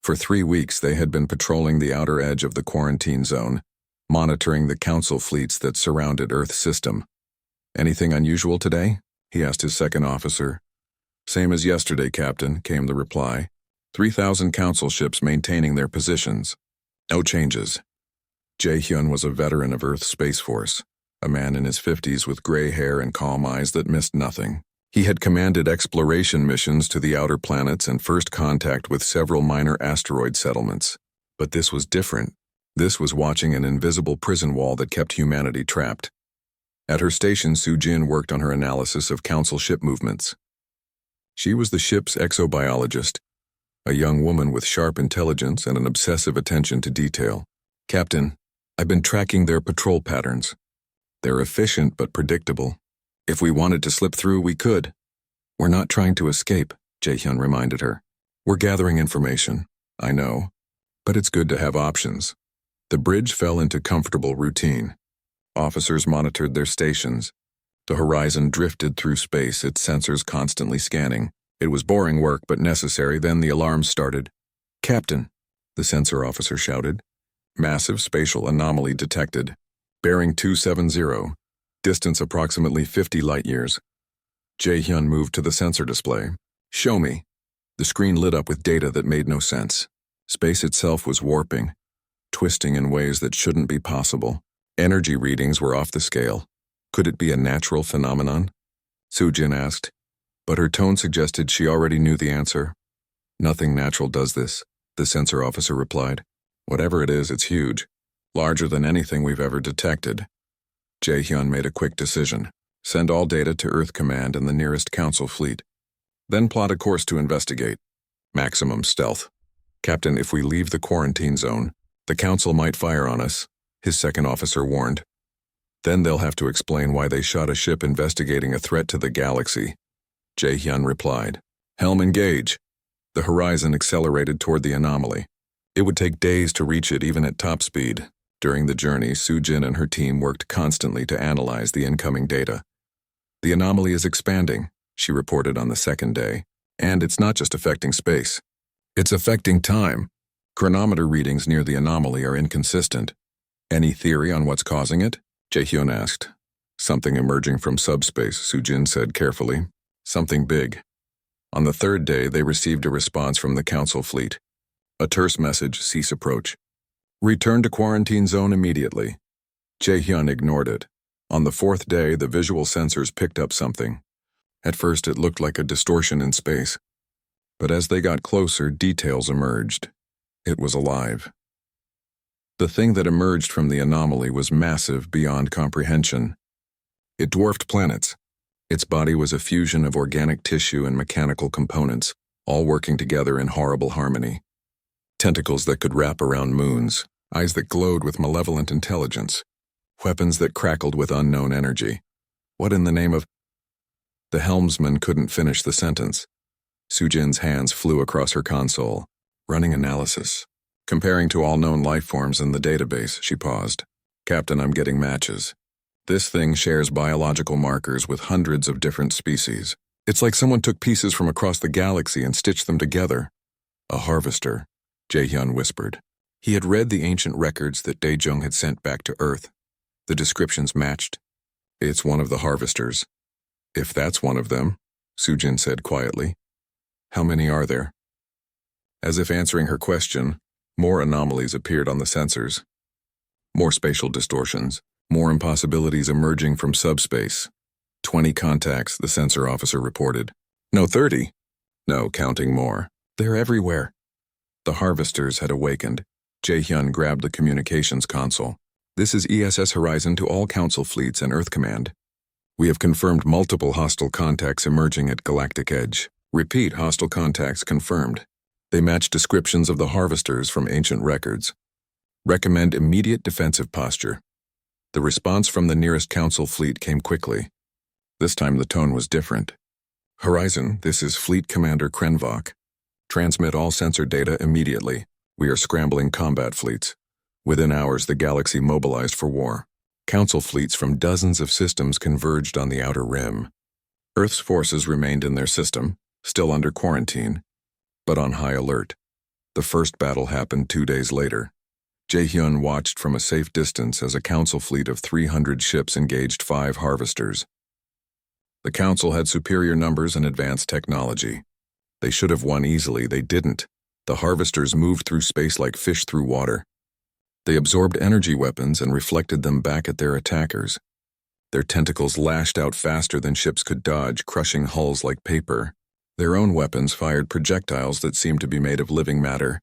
For 3 weeks, they had been patrolling the outer edge of the quarantine zone, monitoring the council fleets that surrounded Earth's system. Anything unusual today? He asked his second officer. Same as yesterday, Captain, came the reply. 3,000 council ships maintaining their positions. No changes. Jae-hyun was a veteran of Earth's Space Force, a man in his 50s with gray hair and calm eyes that missed nothing. He had commanded exploration missions to the outer planets and first contact with several minor asteroid settlements. But this was different. This was watching an invisible prison wall that kept humanity trapped. At her station, Soo-jin worked on her analysis of council ship movements. She was the ship's exobiologist, a young woman with sharp intelligence and an obsessive attention to detail. Captain, I've been tracking their patrol patterns. They're efficient but predictable. If we wanted to slip through, we could. We're not trying to escape, Jae-hyun reminded her. We're gathering information, I know, but it's good to have options. The bridge fell into comfortable routine. Officers monitored their stations. The horizon drifted through space, its sensors constantly scanning. It was boring work but necessary. Then the alarms started. Captain, the sensor officer shouted. Massive spatial anomaly detected. Bearing 270. Distance approximately 50 light-years. Jae-hyun moved to the sensor display. Show me. The screen lit up with data that made no sense. Space itself was warping, twisting in ways that shouldn't be possible. Energy readings were off the scale. Could it be a natural phenomenon? Soo-jin asked, but her tone suggested she already knew the answer. Nothing natural does this, the sensor officer replied. Whatever it is, it's huge. Larger than anything we've ever detected. Jae-hyun made a quick decision. Send all data to Earth Command and the nearest Council fleet. Then plot a course to investigate. Maximum stealth. Captain, if we leave the quarantine zone, the Council might fire on us, his second officer warned. Then they'll have to explain why they shot a ship investigating a threat to the galaxy. Jae-hyun replied. Helm engage. The horizon accelerated toward the anomaly. It would take days to reach it even at top speed. During the journey, Soo-jin and her team worked constantly to analyze the incoming data. The anomaly is expanding, she reported on the second day, and it's not just affecting space. It's affecting time. Chronometer readings near the anomaly are inconsistent. Any theory on what's causing it? Jae-hyun asked. Something emerging from subspace, Soo-jin said carefully. Something big. On the third day, they received a response from the Council fleet. A terse message, cease approach. Return to quarantine zone immediately. Jae-hyun ignored it. On the fourth day, the visual sensors picked up something. At first, it looked like a distortion in space. But as they got closer, details emerged. It was alive. The thing that emerged from the anomaly was massive beyond comprehension. It dwarfed planets. Its body was a fusion of organic tissue and mechanical components, all working together in horrible harmony. Tentacles that could wrap around moons, eyes that glowed with malevolent intelligence, weapons that crackled with unknown energy. What in the name of... The helmsman couldn't finish the sentence. Soo-jin's hands flew across her console, running analysis. Comparing to all known life forms in the database, she paused. Captain, I'm getting matches. This thing shares biological markers with hundreds of different species. It's like someone took pieces from across the galaxy and stitched them together. A harvester, Jae-hyun whispered. He had read the ancient records that Dae-jung had sent back to Earth. The descriptions matched. It's one of the harvesters. If that's one of them, Soo-jin said quietly. How many are there? As if answering her question, more anomalies appeared on the sensors. More spatial distortions, more impossibilities emerging from subspace. 20 contacts, the sensor officer reported. No, 30. No, counting more. They're everywhere. The harvesters had awakened. Jae-hyun grabbed the communications console. This is ESS Horizon to all Council fleets and Earth Command. We have confirmed multiple hostile contacts emerging at Galactic Edge. Repeat, hostile contacts confirmed. They match descriptions of the harvesters from ancient records. Recommend immediate defensive posture. The response from the nearest Council fleet came quickly. This time the tone was different. Horizon, this is Fleet Commander Krenvok. Transmit all sensor data immediately. We are scrambling combat fleets. Within hours, the galaxy mobilized for war. Council fleets from dozens of systems converged on the outer rim. Earth's forces remained in their system, still under quarantine, but on high alert. The first battle happened 2 days later. Jae-hyun watched from a safe distance as a Council fleet of 300 ships engaged 5 harvesters. The Council had superior numbers and advanced technology. They should have won easily, they didn't. The harvesters moved through space like fish through water. They absorbed energy weapons and reflected them back at their attackers. Their tentacles lashed out faster than ships could dodge, crushing hulls like paper. Their own weapons fired projectiles that seemed to be made of living matter,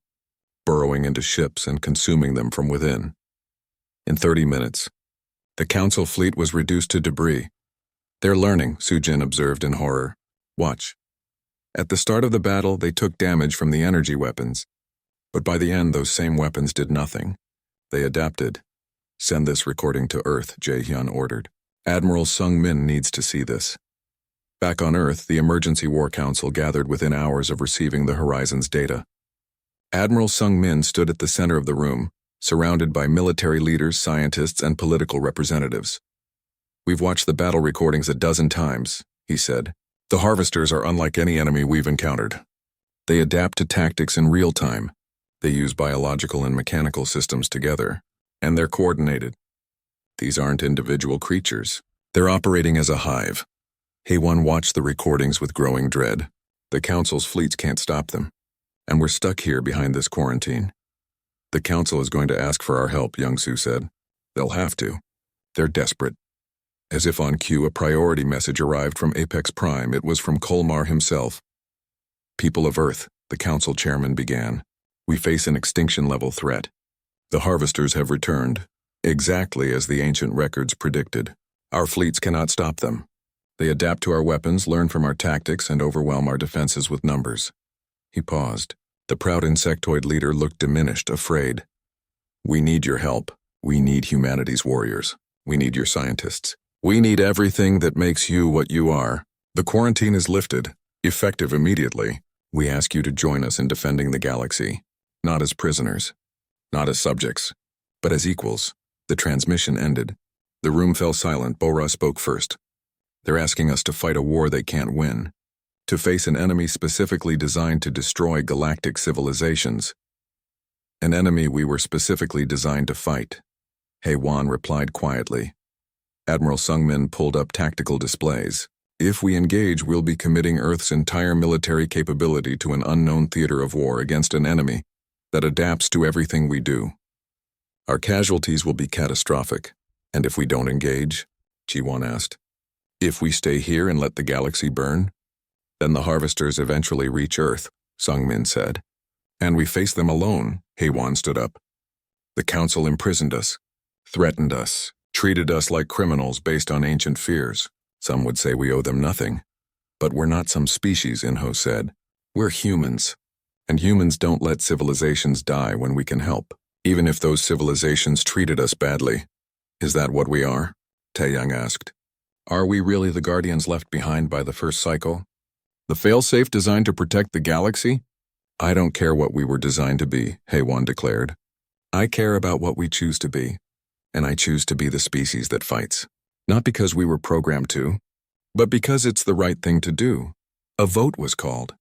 burrowing into ships and consuming them from within. In 30 minutes, the Council fleet was reduced to debris. They're learning, Soo-jin observed in horror. Watch. At the start of the battle, they took damage from the energy weapons. But by the end, those same weapons did nothing. They adapted. Send this recording to Earth, Jae-hyun ordered. Admiral Sung-min needs to see this. Back on Earth, the Emergency War Council gathered within hours of receiving the Horizon's data. Admiral Sung-min stood at the center of the room, surrounded by military leaders, scientists, and political representatives. We've watched the battle recordings a dozen times, he said. The harvesters are unlike any enemy we've encountered. They adapt to tactics in real time. They use biological and mechanical systems together, and they're coordinated. These aren't individual creatures. They're operating as a hive. Haywan watched the recordings with growing dread. The Council's fleets can't stop them, and we're stuck here behind this quarantine. The Council is going to ask for our help, Young-Soo said. They'll have to. They're desperate. As if on cue, a priority message arrived from Apex Prime. It was from Kolmar himself. People of Earth, the Council chairman began. We face an extinction-level threat. The harvesters have returned, exactly as the ancient records predicted. Our fleets cannot stop them. They adapt to our weapons, learn from our tactics, and overwhelm our defenses with numbers. He paused. The proud insectoid leader looked diminished, afraid. We need your help. We need humanity's warriors. We need your scientists. We need everything that makes you what you are. The quarantine is lifted, effective immediately. We ask you to join us in defending the galaxy, not as prisoners, not as subjects, but as equals. The transmission ended. The room fell silent. Bora spoke first. They're asking us to fight a war they can't win, to face an enemy specifically designed to destroy galactic civilizations. An enemy we were specifically designed to fight. Haywan replied quietly. Admiral Sungmin pulled up tactical displays. If we engage, we'll be committing Earth's entire military capability to an unknown theater of war against an enemy that adapts to everything we do. Our casualties will be catastrophic. And if we don't engage? Jiwon asked. If we stay here and let the galaxy burn? Then the harvesters eventually reach Earth, Sungmin said. And we face them alone, Haywan stood up. The Council imprisoned us, threatened us, treated us like criminals based on ancient fears. Some would say we owe them nothing. But we're not some species, Inho said. We're humans. And humans don't let civilizations die when we can help, even if those civilizations treated us badly. Is that what we are? Taeyang asked. Are we really the guardians left behind by the first cycle? The failsafe designed to protect the galaxy? I don't care what we were designed to be, Haywan declared. I care about what we choose to be, and I choose to be the species that fights. Not because we were programmed to, but because it's the right thing to do. A vote was called.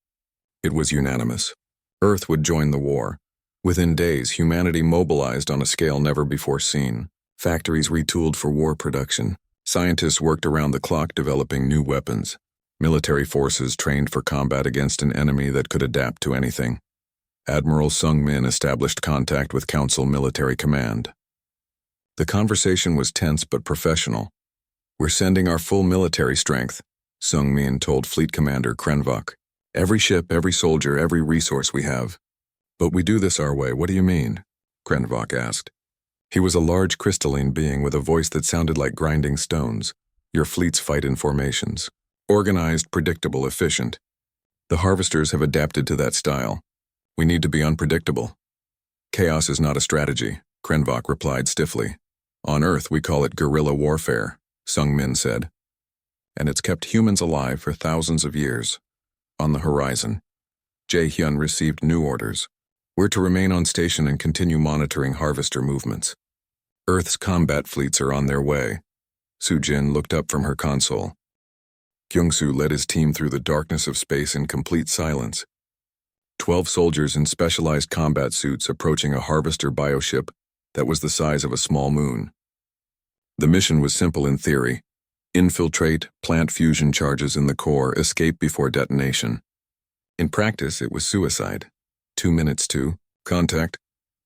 It was unanimous. Earth would join the war. Within days, humanity mobilized on a scale never before seen. Factories retooled for war production. Scientists worked around the clock developing new weapons. Military forces trained for combat against an enemy that could adapt to anything. Admiral Sungmin established contact with Council Military Command. The conversation was tense but professional. We're sending our full military strength, Sungmin told Fleet Commander Krenvok. Every ship, every soldier, every resource we have. But we do this our way, what do you mean? Krenvok asked. He was a large crystalline being with a voice that sounded like grinding stones. Your fleets fight in formations. Organized, predictable, efficient. The harvesters have adapted to that style. We need to be unpredictable. Chaos is not a strategy, Krenvok replied stiffly. On Earth, we call it guerrilla warfare, Sungmin said. And it's kept humans alive for thousands of years. On the horizon, Jae-hyun received new orders. We're to remain on station and continue monitoring harvester movements. Earth's combat fleets are on their way. Soo-jin looked up from her console. Kyung-soo led his team through the darkness of space in complete silence. 12 soldiers in specialized combat suits approaching a harvester bioship that was the size of a small moon. The mission was simple in theory. Infiltrate, plant fusion charges in the core, escape before detonation. In practice, it was suicide. 2 minutes to contact,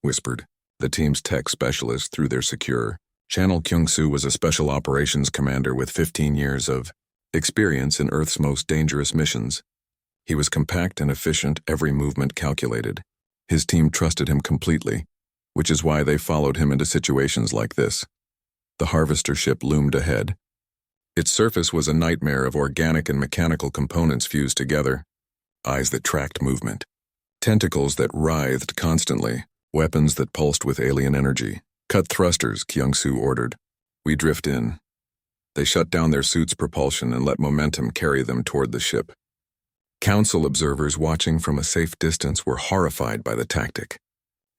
whispered the team's tech specialist through their secure channel. Kyung-soo was a special operations commander with 15 years of experience in Earth's most dangerous missions. He was compact and efficient, every movement calculated. His team trusted him completely, which is why they followed him into situations like this. The harvester ship loomed ahead. Its surface was a nightmare of organic and mechanical components fused together. Eyes that tracked movement. Tentacles that writhed constantly. Weapons that pulsed with alien energy. Cut thrusters, Kyung-soo ordered. We drift in. They shut down their suit's propulsion and let momentum carry them toward the ship. Council observers watching from a safe distance were horrified by the tactic.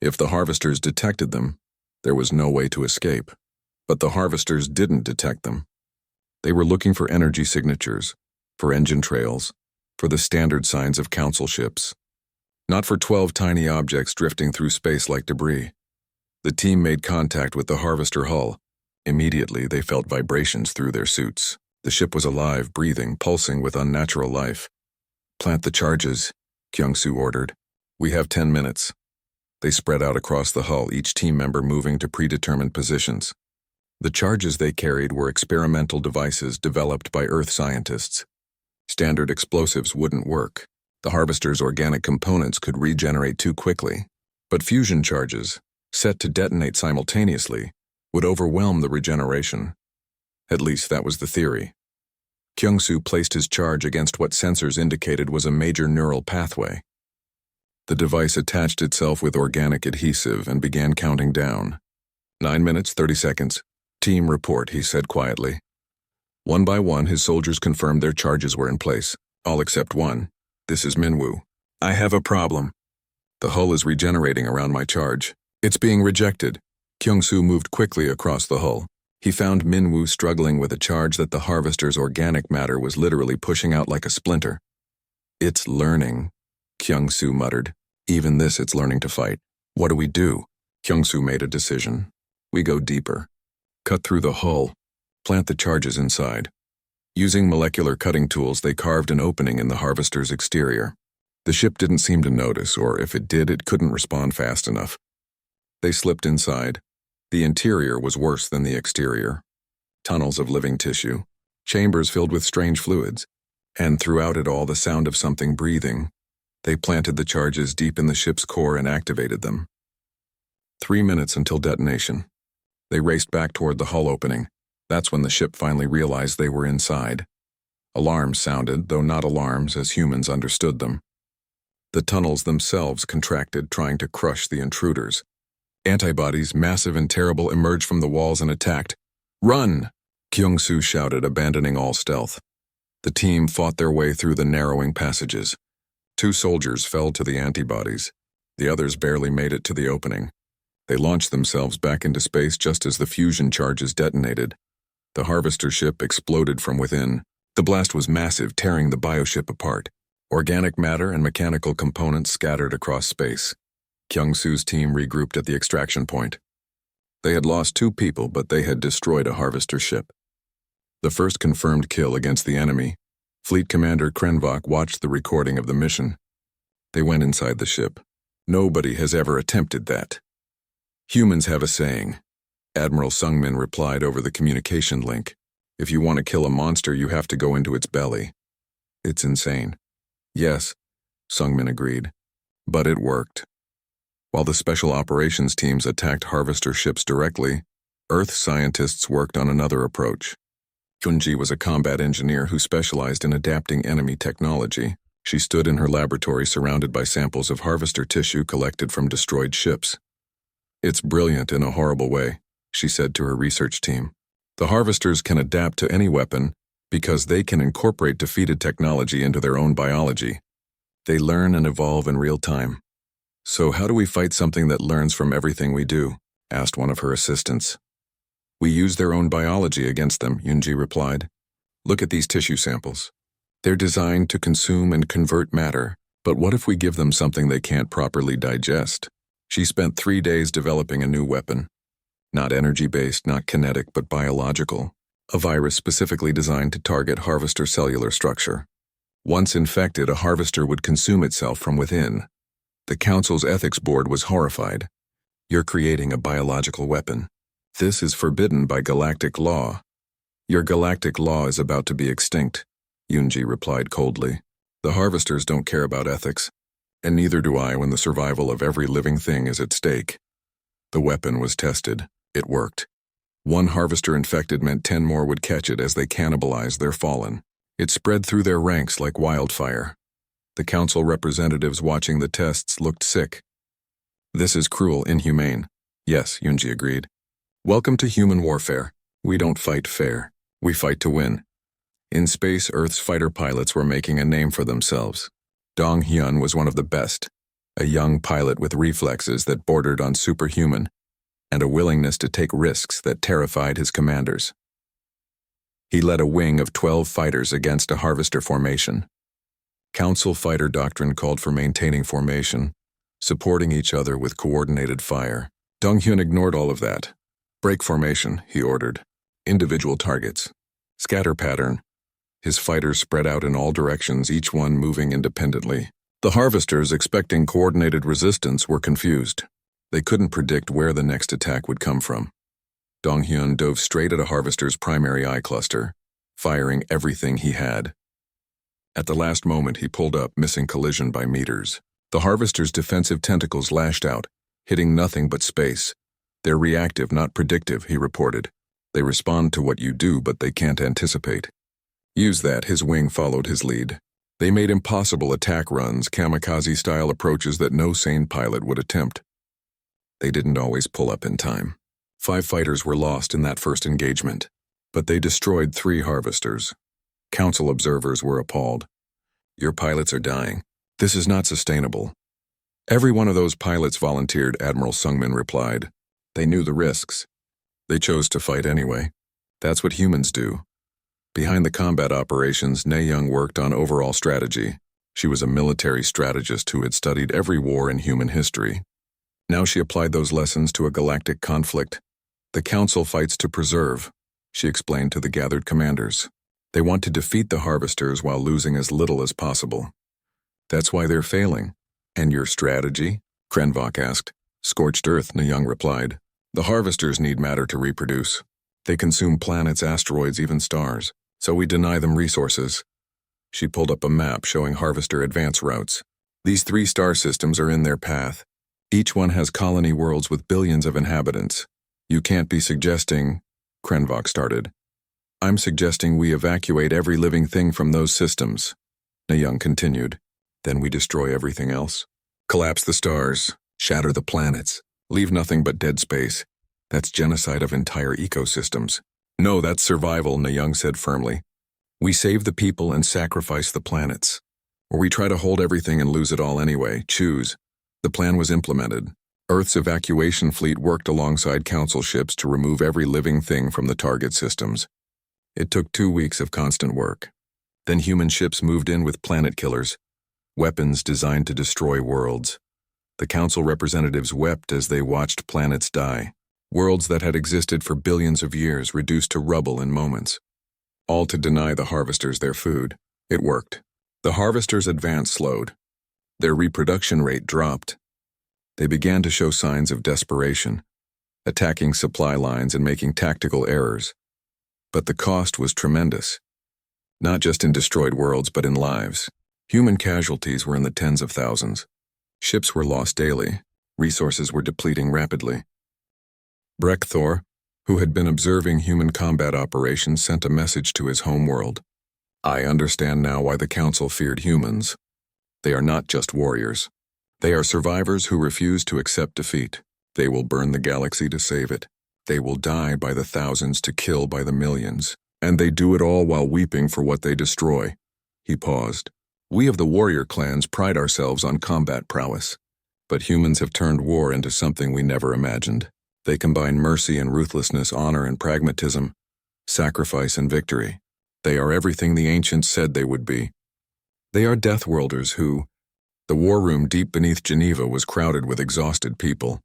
If the harvesters detected them, there was no way to escape. But the harvesters didn't detect them. They were looking for energy signatures, for engine trails, for the standard signs of Council ships. Not for 12 tiny objects drifting through space like debris. The team made contact with the harvester hull, Immediately, they felt vibrations through their suits. The ship was alive, breathing, pulsing with unnatural life. "Plant the charges," Kyung-soo ordered. "We have 10 minutes." They spread out across the hull, each team member moving to predetermined positions. The charges they carried were experimental devices developed by Earth scientists. Standard explosives wouldn't work. The harvester's organic components could regenerate too quickly. But fusion charges, set to detonate simultaneously, would overwhelm the regeneration. At least that was the theory. Kyung-soo placed his charge against what sensors indicated was a major neural pathway. The device attached itself with organic adhesive and began counting down. 9 minutes, 30 seconds. "Team report," he said quietly. One by one, his soldiers confirmed their charges were in place, all except one. "This is Minwoo. I have a problem. The hull is regenerating around my charge. It's being rejected." Kyung-soo moved quickly across the hull. He found Minwoo struggling with a charge that the harvester's organic matter was literally pushing out like a splinter. "It's learning," Kyung-soo muttered. "Even this, it's learning to fight. What do we do?" Kyung-soo made a decision. "We go deeper. Cut through the hull. Plant the charges inside." Using molecular cutting tools, they carved an opening in the harvester's exterior. The ship didn't seem to notice, or if it did, it couldn't respond fast enough. They slipped inside. The interior was worse than the exterior. Tunnels of living tissue, chambers filled with strange fluids, and throughout it all the sound of something breathing. They planted the charges deep in the ship's core and activated them. 3 minutes until detonation. They raced back toward the hull opening. That's when the ship finally realized they were inside. Alarms sounded, though not alarms as humans understood them. The tunnels themselves contracted, trying to crush the intruders. Antibodies, massive and terrible, emerged from the walls and attacked. "Run!" Kyung-soo shouted, abandoning all stealth. The team fought their way through the narrowing passages. 2 soldiers fell to the antibodies. The others barely made it to the opening. They launched themselves back into space just as the fusion charges detonated. The harvester ship exploded from within. The blast was massive, tearing the bioship apart. Organic matter and mechanical components scattered across space. Kyung-soo's team regrouped at the extraction point. They had lost 2 people, but they had destroyed a harvester ship. The first confirmed kill against the enemy. Fleet Commander Krenvok watched the recording of the mission. They went inside the ship. "Nobody has ever attempted that. Humans have a saying." Admiral Sungmin replied over the communication link. "If you want to kill a monster, you have to go into its belly." "It's insane." "Yes," Sungmin agreed. "But it worked." While the special operations teams attacked harvester ships directly, Earth scientists worked on another approach. Hyunji was a combat engineer who specialized in adapting enemy technology. She stood in her laboratory surrounded by samples of harvester tissue collected from destroyed ships. "It's brilliant in a horrible way," she said to her research team. "The harvesters can adapt to any weapon because they can incorporate defeated technology into their own biology. They learn and evolve in real time." "So how do we fight something that learns from everything we do?" asked one of her assistants. "We use their own biology against them," Yunji replied. "Look at these tissue samples. They're designed to consume and convert matter, but what if we give them something they can't properly digest?" She spent 3 days developing a new weapon. Not energy-based, not kinetic, but biological. A virus specifically designed to target harvester cellular structure. Once infected, a harvester would consume itself from within. The Council's ethics board was horrified. "You're creating a biological weapon. This is forbidden by galactic law." "Your galactic law is about to be extinct," Yunji replied coldly. "The harvesters don't care about ethics, and neither do I when the survival of every living thing is at stake." The weapon was tested. It worked. 1 harvester infected meant 10 more would catch it as they cannibalized their fallen. It spread through their ranks like wildfire. The council representatives watching the tests looked sick. "This is cruel, inhumane." "Yes," Yunji agreed. "Welcome to human warfare. We don't fight fair. We fight to win." In space, Earth's fighter pilots were making a name for themselves. Dong Hyun was one of the best, a young pilot with reflexes that bordered on superhuman, and a willingness to take risks that terrified his commanders. He led a wing of 12 fighters against a harvester formation. Council fighter doctrine called for maintaining formation, supporting each other with coordinated fire. Dong Hyun ignored all of that. Break formation, he ordered. Individual targets. Scatter pattern. His fighters spread out in all directions, each one moving independently. The harvesters, expecting coordinated resistance, were confused. They couldn't predict where the next attack would come from. Donghyun dove straight at a harvester's primary eye cluster, firing everything he had. At the last moment, he pulled up, missing collision by meters. The harvester's defensive tentacles lashed out, hitting nothing but space. They're reactive, not predictive, he reported. They respond to what you do, but they can't anticipate. Use that, his wing followed his lead. They made impossible attack runs, kamikaze-style approaches that no sane pilot would attempt. They didn't always pull up in time. 5 fighters were lost in that first engagement, but they destroyed 3 harvesters. Council observers were appalled. Your pilots are dying. This is not sustainable. Every one of those pilots volunteered, Admiral Sungmin replied. They knew the risks. They chose to fight anyway. That's what humans do. Behind the combat operations, Nae-young worked on overall strategy. She was a military strategist who had studied every war in human history. Now she applied those lessons to a galactic conflict. The Council fights to preserve, she explained to the gathered commanders. They want to defeat the harvesters while losing as little as possible. That's why they're failing. And your strategy? Krenvok asked. Scorched earth, Nae-young replied. The harvesters need matter to reproduce. They consume planets, asteroids, even stars, so we deny them resources. She pulled up a map showing harvester advance routes. These 3 star systems are in their path. Each one has colony worlds with billions of inhabitants. You can't be suggesting, Krenvok started. I'm suggesting we evacuate every living thing from those systems, Nae-young continued. Then we destroy everything else. Collapse the stars, shatter the planets, leave nothing but dead space. That's genocide of entire ecosystems. No, that's survival, Nae-young said firmly. We save the people and sacrifice the planets. Or we try to hold everything and lose it all anyway. Choose. The plan was implemented. Earth's evacuation fleet worked alongside Council ships to remove every living thing from the target systems. It took 2 weeks of constant work. Then human ships moved in with planet killers, weapons designed to destroy worlds. The Council representatives wept as they watched planets die. Worlds that had existed for billions of years reduced to rubble in moments. All to deny the harvesters their food. It worked. The harvesters' advance slowed. Their reproduction rate dropped. They began to show signs of desperation, attacking supply lines and making tactical errors. But the cost was tremendous. Not just in destroyed worlds, but in lives. Human casualties were in the tens of thousands. Ships were lost daily. Resources were depleting rapidly. Brekthor, who had been observing human combat operations, sent a message to his homeworld. I understand now why the Council feared humans. They are not just warriors. They are survivors who refuse to accept defeat. They will burn the galaxy to save it. They will die by the thousands to kill by the millions. And they do it all while weeping for what they destroy. He paused. We of the warrior clans pride ourselves on combat prowess. But humans have turned war into something we never imagined. They combine mercy and ruthlessness, honor and pragmatism, sacrifice and victory. They are everything the ancients said they would be. They are death-worlders who... The war room deep beneath Geneva was crowded with exhausted people.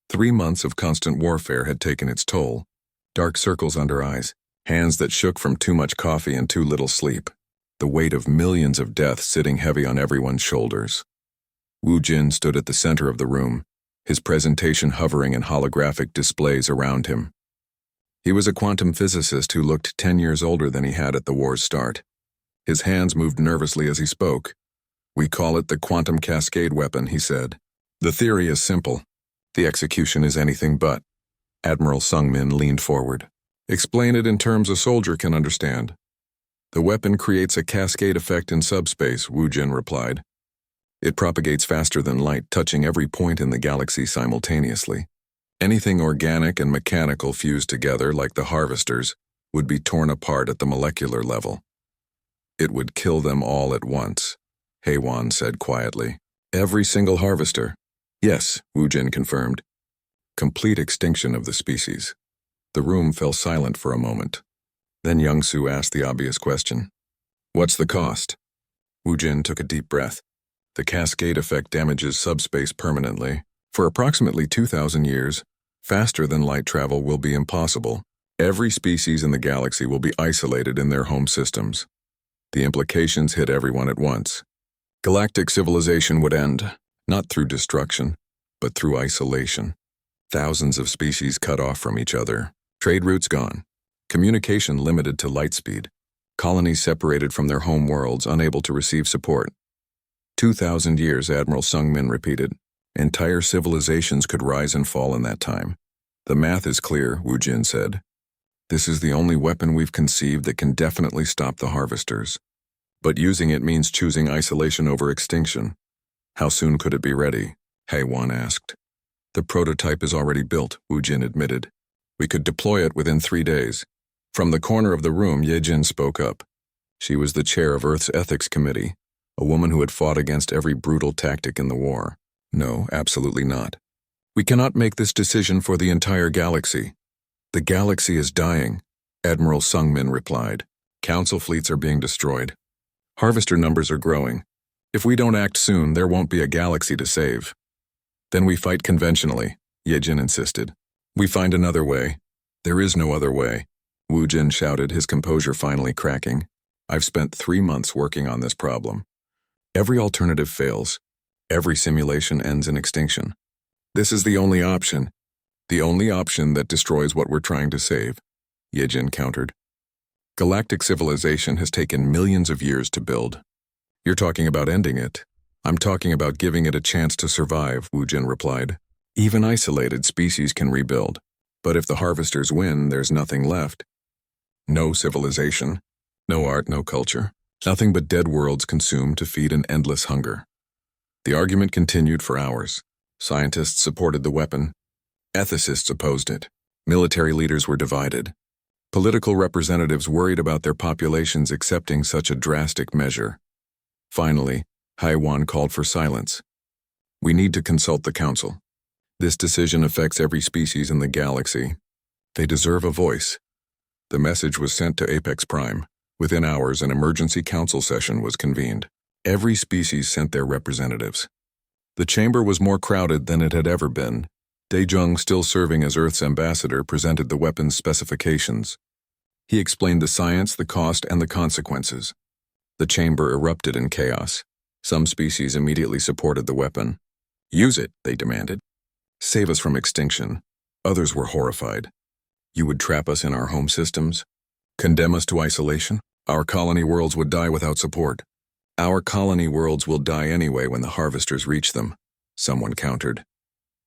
3 months of constant warfare had taken its toll. Dark circles under eyes, hands that shook from too much coffee and too little sleep. The weight of millions of deaths sitting heavy on everyone's shoulders. Wu Jin stood at the center of the room, his presentation hovering in holographic displays around him. He was a quantum physicist who looked 10 years older than he had at the war's start. His hands moved nervously as he spoke. We call it the quantum cascade weapon, he said. The theory is simple. The execution is anything but. Admiral Sungmin leaned forward. Explain it in terms a soldier can understand. The weapon creates a cascade effect in subspace, Wu Jin replied. It propagates faster than light, touching every point in the galaxy simultaneously. Anything organic and mechanical fused together, like the harvesters, would be torn apart at the molecular level. It would kill them all at once, Haewon said quietly. Every single harvester. Yes, Wu Jin confirmed. Complete extinction of the species. The room fell silent for a moment. Then Young-soo asked the obvious question. What's the cost? Wu Jin took a deep breath. The cascade effect damages subspace permanently. For approximately 2,000 years, Faster than light travel will be impossible. Every species in the galaxy will be isolated in their home systems. The implications hit everyone at once. Galactic civilization would end, not through destruction, but through isolation. Thousands of species cut off from each other, trade routes gone, communication limited to light speed, colonies separated from their home worlds, unable to receive support. 2,000 years, Admiral Sungmin repeated. Entire civilizations could rise and fall in that time. The math is clear, Wu Jin said. This is the only weapon we've conceived that can definitely stop the harvesters. But using it means choosing isolation over extinction. How soon could it be ready? Haiwan asked. The prototype is already built, Wu Jin admitted. We could deploy it within 3 days. From the corner of the room, Ye Jin spoke up. She was the chair of Earth's Ethics Committee, a woman who had fought against every brutal tactic in the war. No, absolutely not. We cannot make this decision for the entire galaxy. The galaxy is dying, Admiral Sungmin replied. Council fleets are being destroyed. Harvester numbers are growing. If we don't act soon, there won't be a galaxy to save. Then we fight conventionally, Ye Jin insisted. We find another way. There is no other way, Wu Jin shouted, his composure finally cracking. I've spent 3 months working on this problem. Every alternative fails. Every simulation ends in extinction. This is the only option. The only option that destroys what we're trying to save, Ye Jin countered. Galactic civilization has taken millions of years to build. You're talking about ending it. I'm talking about giving it a chance to survive, Wu Jin replied. Even isolated species can rebuild. But if the harvesters win, there's nothing left. No civilization, no art, no culture. Nothing but dead worlds consumed to feed an endless hunger. The argument continued for hours. Scientists supported the weapon. Ethicists opposed it. Military leaders were divided. Political representatives worried about their populations accepting such a drastic measure. Finally, Haiwan called for silence. We need to consult the council. This decision affects every species in the galaxy. They deserve a voice. The message was sent to Apex Prime. Within hours, an emergency council session was convened. Every species sent their representatives. The chamber was more crowded than it had ever been. Daejung, still serving as Earth's ambassador, presented the weapon's specifications. He explained the science, the cost, and the consequences. The chamber erupted in chaos. Some species immediately supported the weapon. Use it, they demanded. Save us from extinction. Others were horrified. You would trap us in our home systems? Condemn us to isolation? Our colony worlds would die without support. Our colony worlds will die anyway when the harvesters reach them, someone countered.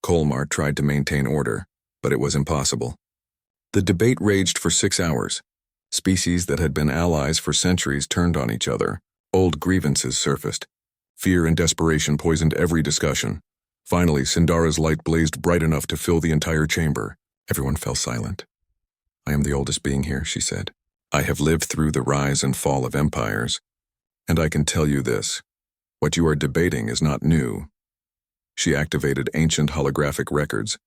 Colmar tried to maintain order, but it was impossible. The debate raged for 6 hours. Species that had been allies for centuries turned on each other. Old grievances surfaced. Fear and desperation poisoned every discussion. Finally, Sindara's light blazed bright enough to fill the entire chamber. Everyone fell silent. I am the oldest being here, she said. I have lived through the rise and fall of empires. And I can tell you this. What you are debating is not new. She activated ancient holographic records.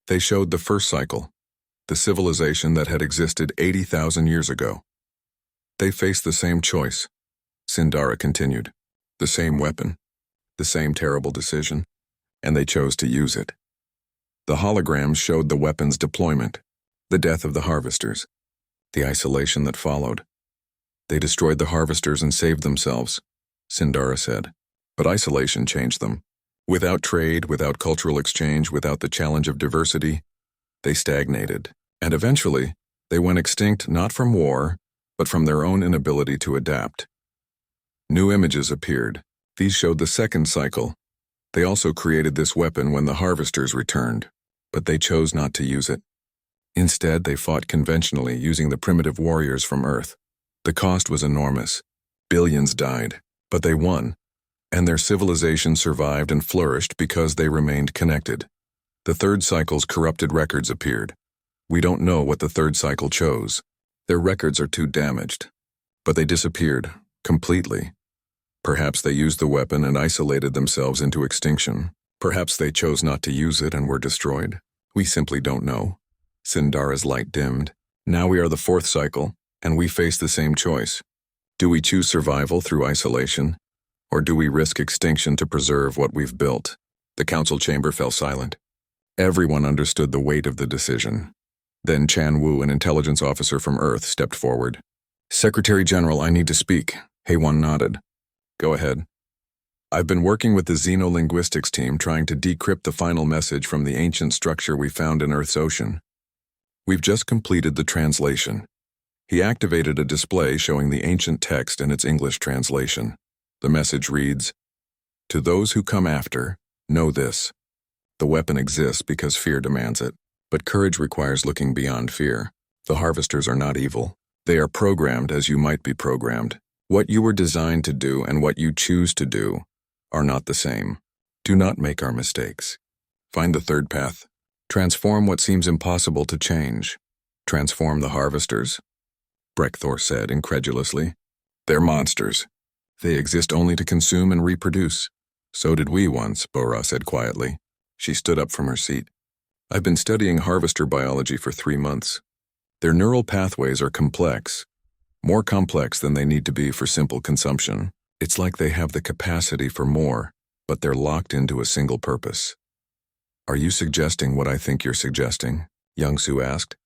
They showed the first cycle, the civilization that had existed 80,000 years ago. They faced the same choice, Sindara continued. The same weapon, the same terrible decision, and they chose to use it. The holograms showed the weapon's deployment, the death of the harvesters, the isolation that followed. They destroyed the harvesters and saved themselves, Sindara said. But isolation changed them. Without trade, without cultural exchange, without the challenge of diversity, they stagnated. And eventually, they went extinct not from war, but from their own inability to adapt. New images appeared. These showed the second cycle. They also created this weapon when the harvesters returned, but they chose not to use it. Instead, they fought conventionally using the primitive warriors from Earth. The cost was enormous. Billions died, but they won, and their civilization survived and flourished because they remained connected. The third cycle's corrupted records appeared. We don't know what the third cycle chose. Their records are too damaged. But they disappeared, completely. Perhaps they used the weapon and isolated themselves into extinction. Perhaps they chose not to use it and were destroyed. We simply don't know. Sindara's light dimmed. Now we are the fourth cycle, and we face the same choice. Do we choose survival through isolation, or do we risk extinction to preserve what we've built? The council chamber fell silent. Everyone understood the weight of the decision. Then Chan Wu, an intelligence officer from Earth, stepped forward. "Secretary General, I need to speak." Haewon nodded. "Go ahead." "I've been working with the xenolinguistics team trying to decrypt the final message from the ancient structure we found in Earth's ocean. We've just completed the translation." He activated a display showing the ancient text and its English translation. The message reads, "To those who come after, know this. The weapon exists because fear demands it, but courage requires looking beyond fear. The harvesters are not evil. They are programmed as you might be programmed. What you were designed to do and what you choose to do are not the same. Do not make our mistakes. Find the third path. Transform what seems impossible to change. Transform the harvesters," Brekthor said incredulously. "They're monsters. They exist only to consume and reproduce." "So did we once," Bora said quietly. She stood up from her seat. "I've been studying harvester biology for 3 months. Their neural pathways are complex, more complex than they need to be for simple consumption. It's like they have the capacity for more, but they're locked into a single purpose." "Are you suggesting what I think you're suggesting?" Young-Soo asked.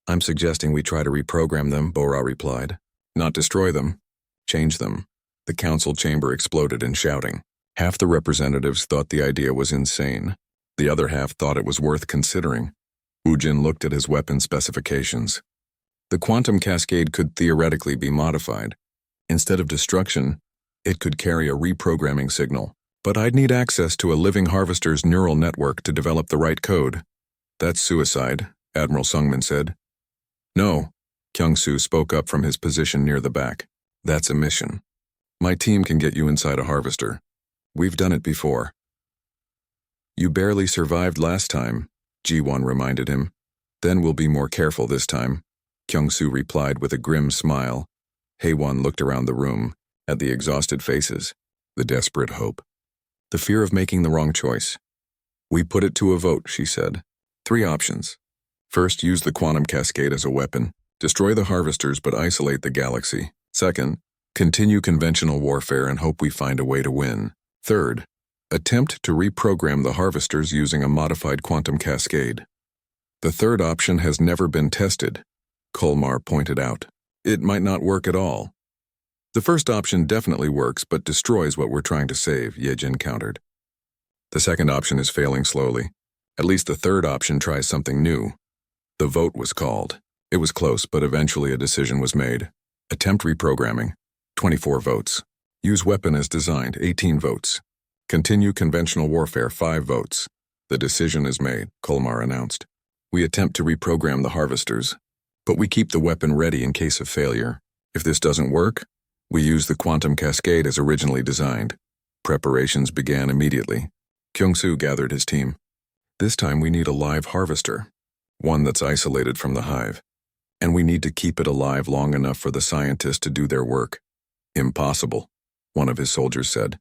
"I'm suggesting we try to reprogram them," Bora replied. "Not destroy them. Change them." The council chamber exploded in shouting. Half the representatives thought the idea was insane. The other half thought it was worth considering. Woojin looked at his weapon specifications. The quantum cascade could theoretically be modified. Instead of destruction, it could carry a reprogramming signal. But I'd need access to a living harvester's neural network to develop the right code. "That's suicide," Admiral Sungmin said. "No," Kyung-Soo spoke up from his position near the back. "That's a mission. My team can get you inside a harvester. We've done it before." "You barely survived last time," Ji-won reminded him. "Then we'll be more careful this time," Kyung-Soo replied with a grim smile. Haewon looked around the room, at the exhausted faces, the desperate hope, the fear of making the wrong choice. "We put it to a vote," she said. 3 options. First, use the quantum cascade as a weapon. Destroy the harvesters but isolate the galaxy. Second, continue conventional warfare and hope we find a way to win. Third, attempt to reprogram the harvesters using a modified quantum cascade. "The third option has never been tested," Kolmar pointed out. "It might not work at all." "The first option definitely works but destroys what we're trying to save," Yejin countered. "The second option is failing slowly. At least the third option tries something new." The vote was called. It was close, but eventually a decision was made. Attempt reprogramming, 24 votes. Use weapon as designed, 18 votes. Continue conventional warfare, 5 votes. "The decision is made," Kolmar announced. "We attempt to reprogram the harvesters, but we keep the weapon ready in case of failure. If this doesn't work, we use the quantum cascade as originally designed." Preparations began immediately. Kyung-Soo gathered his team. "This time we need a live harvester, one that's isolated from the hive. And we need to keep it alive long enough for the scientists to do their work." "Impossible," one of his soldiers said.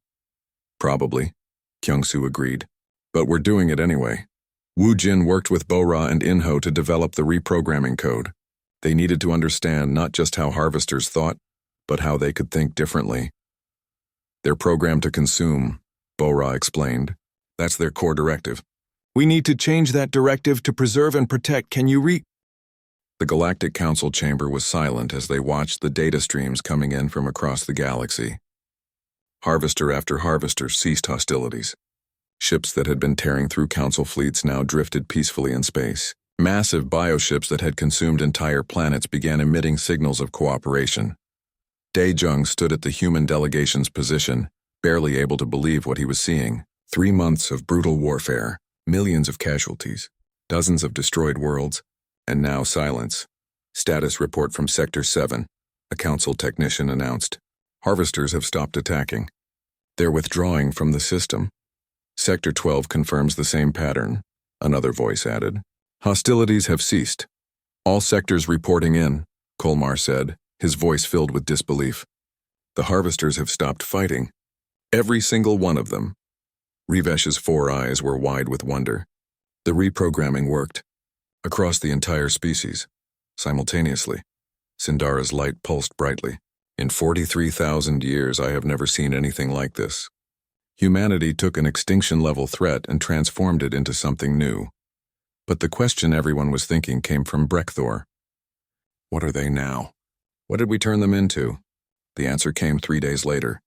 "Probably," Kyung-Soo agreed. "But we're doing it anyway." Woojin worked with Bora and Inho to develop the reprogramming code. They needed to understand not just how harvesters thought, but how they could think differently. "They're programmed to consume," Bora explained. "That's their core directive. We need to change that directive to preserve and protect. Can you The Galactic Council chamber was silent as they watched the data streams coming in from across the galaxy. Harvester after harvester ceased hostilities. Ships that had been tearing through Council fleets now drifted peacefully in space. Massive bioships that had consumed entire planets began emitting signals of cooperation. Dae-jung stood at the human delegation's position, barely able to believe what he was seeing. 3 months of brutal warfare, millions of casualties, dozens of destroyed worlds, and now silence. "Status report from Sector 7, a council technician announced. "Harvesters have stopped attacking. They're withdrawing from the system." "Sector 12 confirms the same pattern," another voice added. "Hostilities have ceased. All sectors reporting in," Kolmar said, his voice filled with disbelief. "The harvesters have stopped fighting. Every single one of them." Rivesh's 4 eyes were wide with wonder. The reprogramming worked. Across the entire species. Simultaneously. Sindara's light pulsed brightly. "In 43,000 years I have never seen anything like this." Humanity took an extinction-level threat and transformed it into something new. But the question everyone was thinking came from Brekthor. What are they now? What did we turn them into? The answer came 3 days later.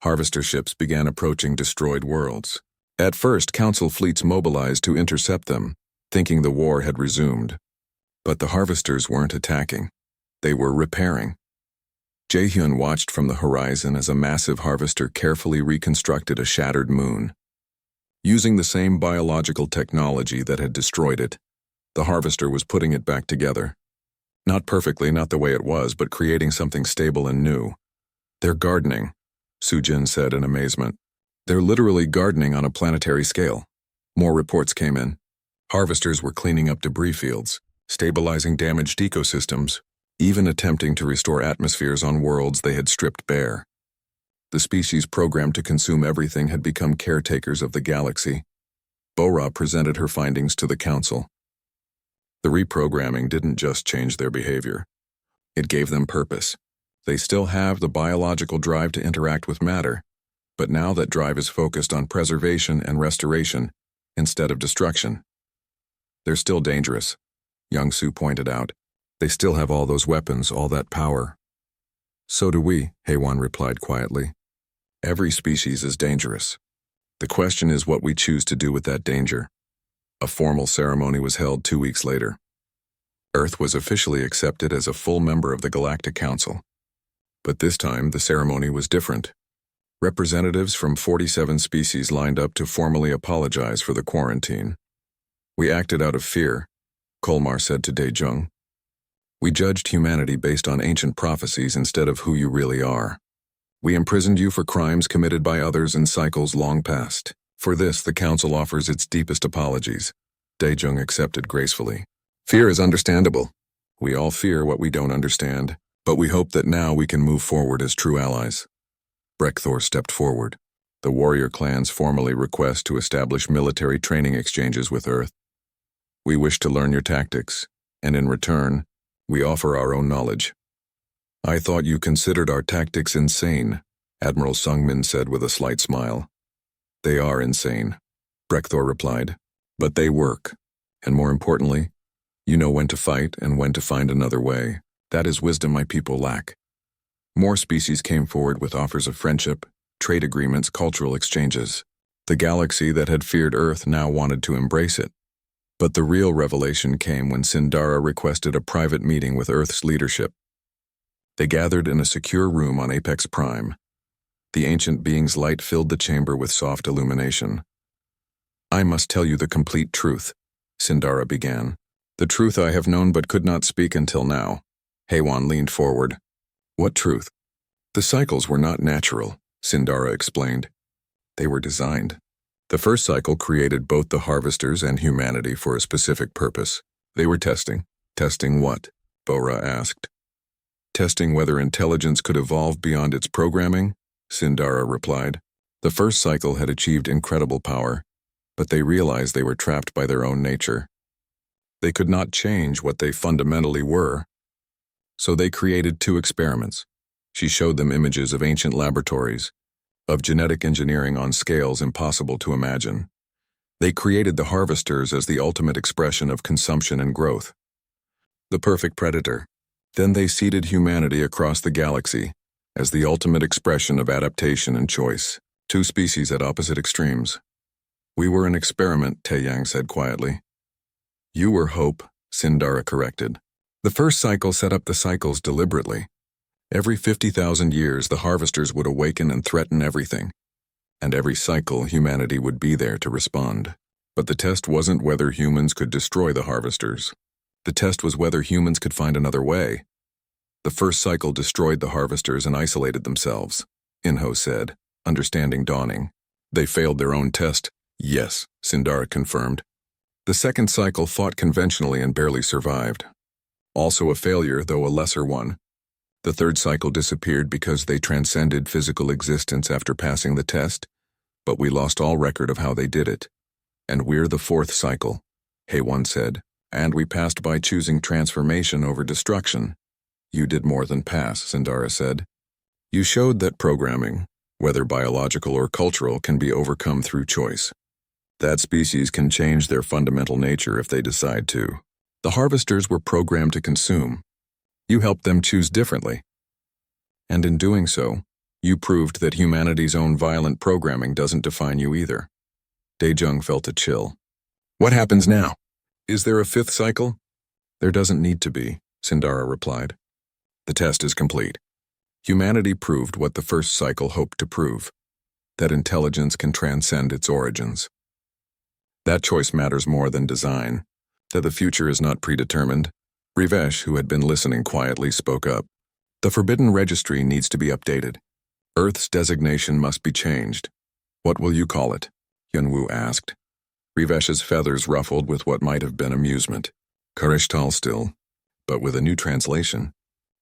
Harvester ships began approaching destroyed worlds. At first, Council fleets mobilized to intercept them, thinking the war had resumed. But the Harvesters weren't attacking. They were repairing. Jaehyun watched from the horizon as a massive harvester carefully reconstructed a shattered moon. Using the same biological technology that had destroyed it, the harvester was putting it back together. Not perfectly, not the way it was, but creating something stable and new. They're gardening, Sujin said in amazement. They're literally gardening on a planetary scale. More reports came in. Harvesters were cleaning up debris fields, stabilizing damaged ecosystems, even attempting to restore atmospheres on worlds they had stripped bare. The species programmed to consume everything had become caretakers of the galaxy. Bora presented her findings to the Council. The reprogramming didn't just change their behavior. It gave them purpose. They still have the biological drive to interact with matter, but now that drive is focused on preservation and restoration instead of destruction. They're still dangerous, Young-Soo pointed out. They still have all those weapons, all that power. So do we, Haewon replied quietly. Every species is dangerous. The question is what we choose to do with that danger. A formal ceremony was held 2 weeks later. Earth was officially accepted as a full member of the Galactic Council. But this time, the ceremony was different. Representatives from 47 species lined up to formally apologize for the quarantine. We acted out of fear, Kolmar said to Daejung. We judged humanity based on ancient prophecies instead of who you really are. We imprisoned you for crimes committed by others in cycles long past. For this, the Council offers its deepest apologies. Daejung accepted gracefully. Fear is understandable. We all fear what we don't understand, but we hope that now we can move forward as true allies. Brekthor stepped forward. The warrior clans formally request to establish military training exchanges with Earth. We wish to learn your tactics, and in return, we offer our own knowledge. I thought you considered our tactics insane, Admiral Sungmin said with a slight smile. They are insane, Brekthor replied, but they work. And more importantly, you know when to fight and when to find another way. That is wisdom my people lack. More species came forward with offers of friendship, trade agreements, cultural exchanges. The galaxy that had feared Earth now wanted to embrace it. But the real revelation came when Sindara requested a private meeting with Earth's leadership. They gathered in a secure room on Apex Prime. The ancient being's light filled the chamber with soft illumination. I must tell you the complete truth, Sindara began. The truth I have known but could not speak until now. Haewon leaned forward. What truth? The cycles were not natural, Sindara explained. They were designed. The first cycle created both the harvesters and humanity for a specific purpose. They were testing. Testing what? Bora asked. Testing whether intelligence could evolve beyond its programming, Sindara replied. The first cycle had achieved incredible power, but they realized they were trapped by their own nature. They could not change what they fundamentally were. So they created 2 experiments. She showed them images of ancient laboratories, of genetic engineering on scales impossible to imagine. They created the harvesters as the ultimate expression of consumption and growth. The perfect predator. Then they seeded humanity across the galaxy as the ultimate expression of adaptation and choice. 2 species at opposite extremes. We were an experiment, Taeyang said quietly. You were hope, Sindara corrected. The first cycle set up the cycles deliberately. Every 50,000 years, the harvesters would awaken and threaten everything. And every cycle, humanity would be there to respond. But the test wasn't whether humans could destroy the harvesters. The test was whether humans could find another way. The first cycle destroyed the harvesters and isolated themselves, Inho said, understanding dawning. They failed their own test. Yes, Sindara confirmed. The second cycle fought conventionally and barely survived. Also a failure, though a lesser one. The third cycle disappeared because they transcended physical existence after passing the test, but we lost all record of how they did it. And we're the 4th cycle, Haewon said, and we passed by choosing transformation over destruction. You did more than pass, Sindara said. You showed that programming, whether biological or cultural, can be overcome through choice. That species can change their fundamental nature if they decide to. The harvesters were programmed to consume. You helped them choose differently. And in doing so, you proved that humanity's own violent programming doesn't define you either. Daejung felt a chill. What happens now? Is there a fifth cycle? There doesn't need to be, Sindara replied. The test is complete. Humanity proved what the first cycle hoped to prove, that intelligence can transcend its origins. That choice matters more than design, that the future is not predetermined. Rivesh, who had been listening quietly, spoke up. The Forbidden Registry needs to be updated. Earth's designation must be changed. What will you call it? Yunwoo asked. Rivesh's feathers ruffled with what might have been amusement. Karishtal still, but with a new translation.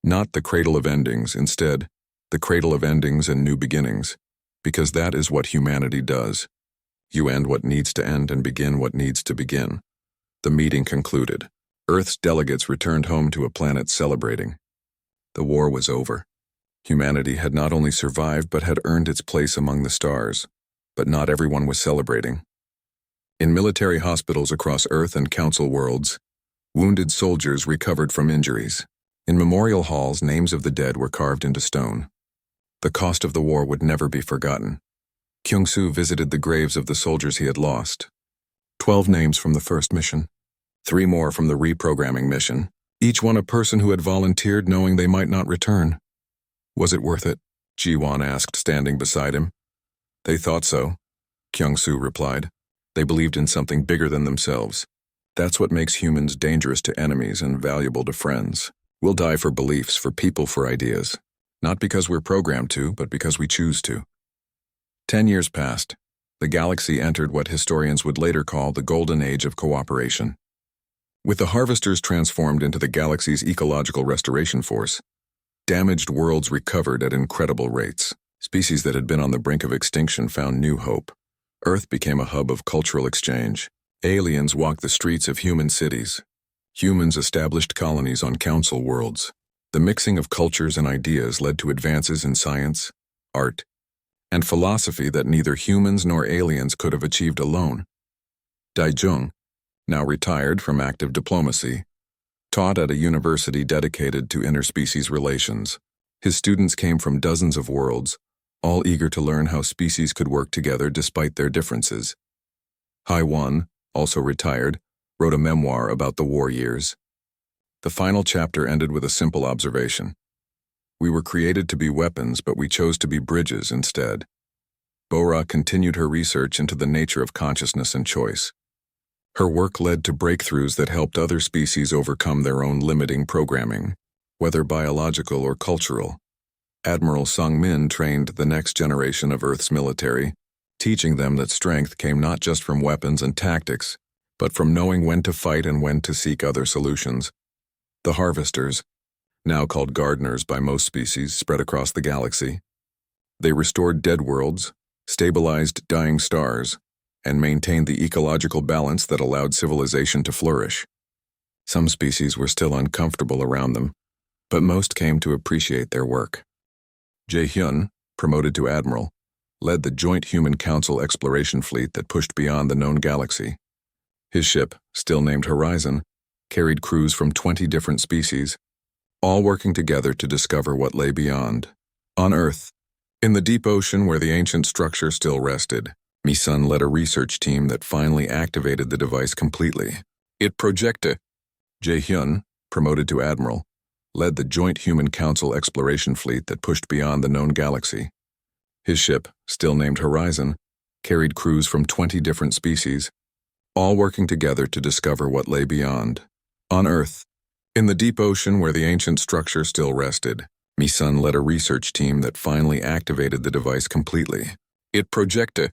Not the Cradle of Endings, instead, the Cradle of Endings and New Beginnings, because that is what humanity does. You end what needs to end and begin what needs to begin. The meeting concluded. Earth's delegates returned home to a planet celebrating. The war was over. Humanity had not only survived but had earned its place among the stars. But not everyone was celebrating. In military hospitals across Earth and Council worlds, wounded soldiers recovered from injuries. In memorial halls, names of the dead were carved into stone. The cost of the war would never be forgotten. Kyung-soo visited the graves of the soldiers he had lost. 12 names from the first mission. 3 more from the reprogramming mission. Each one a person who had volunteered knowing they might not return. Was it worth it? Ji-won asked, standing beside him. They thought so, Kyung-soo replied. They believed in something bigger than themselves. That's what makes humans dangerous to enemies and valuable to friends. We'll die for beliefs, for people, for ideas. Not because we're programmed to, but because we choose to. 10 years passed. The galaxy entered what historians would later call the Golden Age of Cooperation. With the harvesters transformed into the galaxy's ecological restoration force, damaged worlds recovered at incredible rates. Species that had been on the brink of extinction found new hope. Earth became a hub of cultural exchange. Aliens walked the streets of human cities. Humans established colonies on council worlds. The mixing of cultures and ideas led to advances in science, art, and philosophy that neither humans nor aliens could have achieved alone. Daejung, now retired from active diplomacy, taught at a university dedicated to interspecies relations. His students came from dozens of worlds, all eager to learn how species could work together despite their differences. Hai-won, also retired, wrote a memoir about the war years. The final chapter ended with a simple observation. We were created to be weapons, but we chose to be bridges instead. Bora continued her research into the nature of consciousness and choice. Her work led to breakthroughs that helped other species overcome their own limiting programming, whether biological or cultural. Admiral Sung-min trained the next generation of Earth's military, teaching them that strength came not just from weapons and tactics, but from knowing when to fight and when to seek other solutions. The harvesters, now called gardeners by most species, spread across the galaxy. They restored dead worlds, stabilized dying stars, and maintained the ecological balance that allowed civilization to flourish. Some species were still uncomfortable around them, but most came to appreciate their work. Jae-hyun, promoted to admiral, led the Joint Human Council exploration fleet that pushed beyond the known galaxy. His ship, still named Horizon, carried crews from 20 different species, all working together to discover what lay beyond. On Earth, in the deep ocean where the ancient structure still rested, Mi-sun led a research team that finally activated the device completely. It projected. Jae-hyun, promoted to admiral, led the Joint Human Council exploration fleet that pushed beyond the known galaxy. His ship, still named Horizon, carried crews from 20 different species, all working together to discover what lay beyond. On Earth, in the deep ocean where the ancient structure still rested, Mi-sun led a research team that finally activated the device completely. It projected.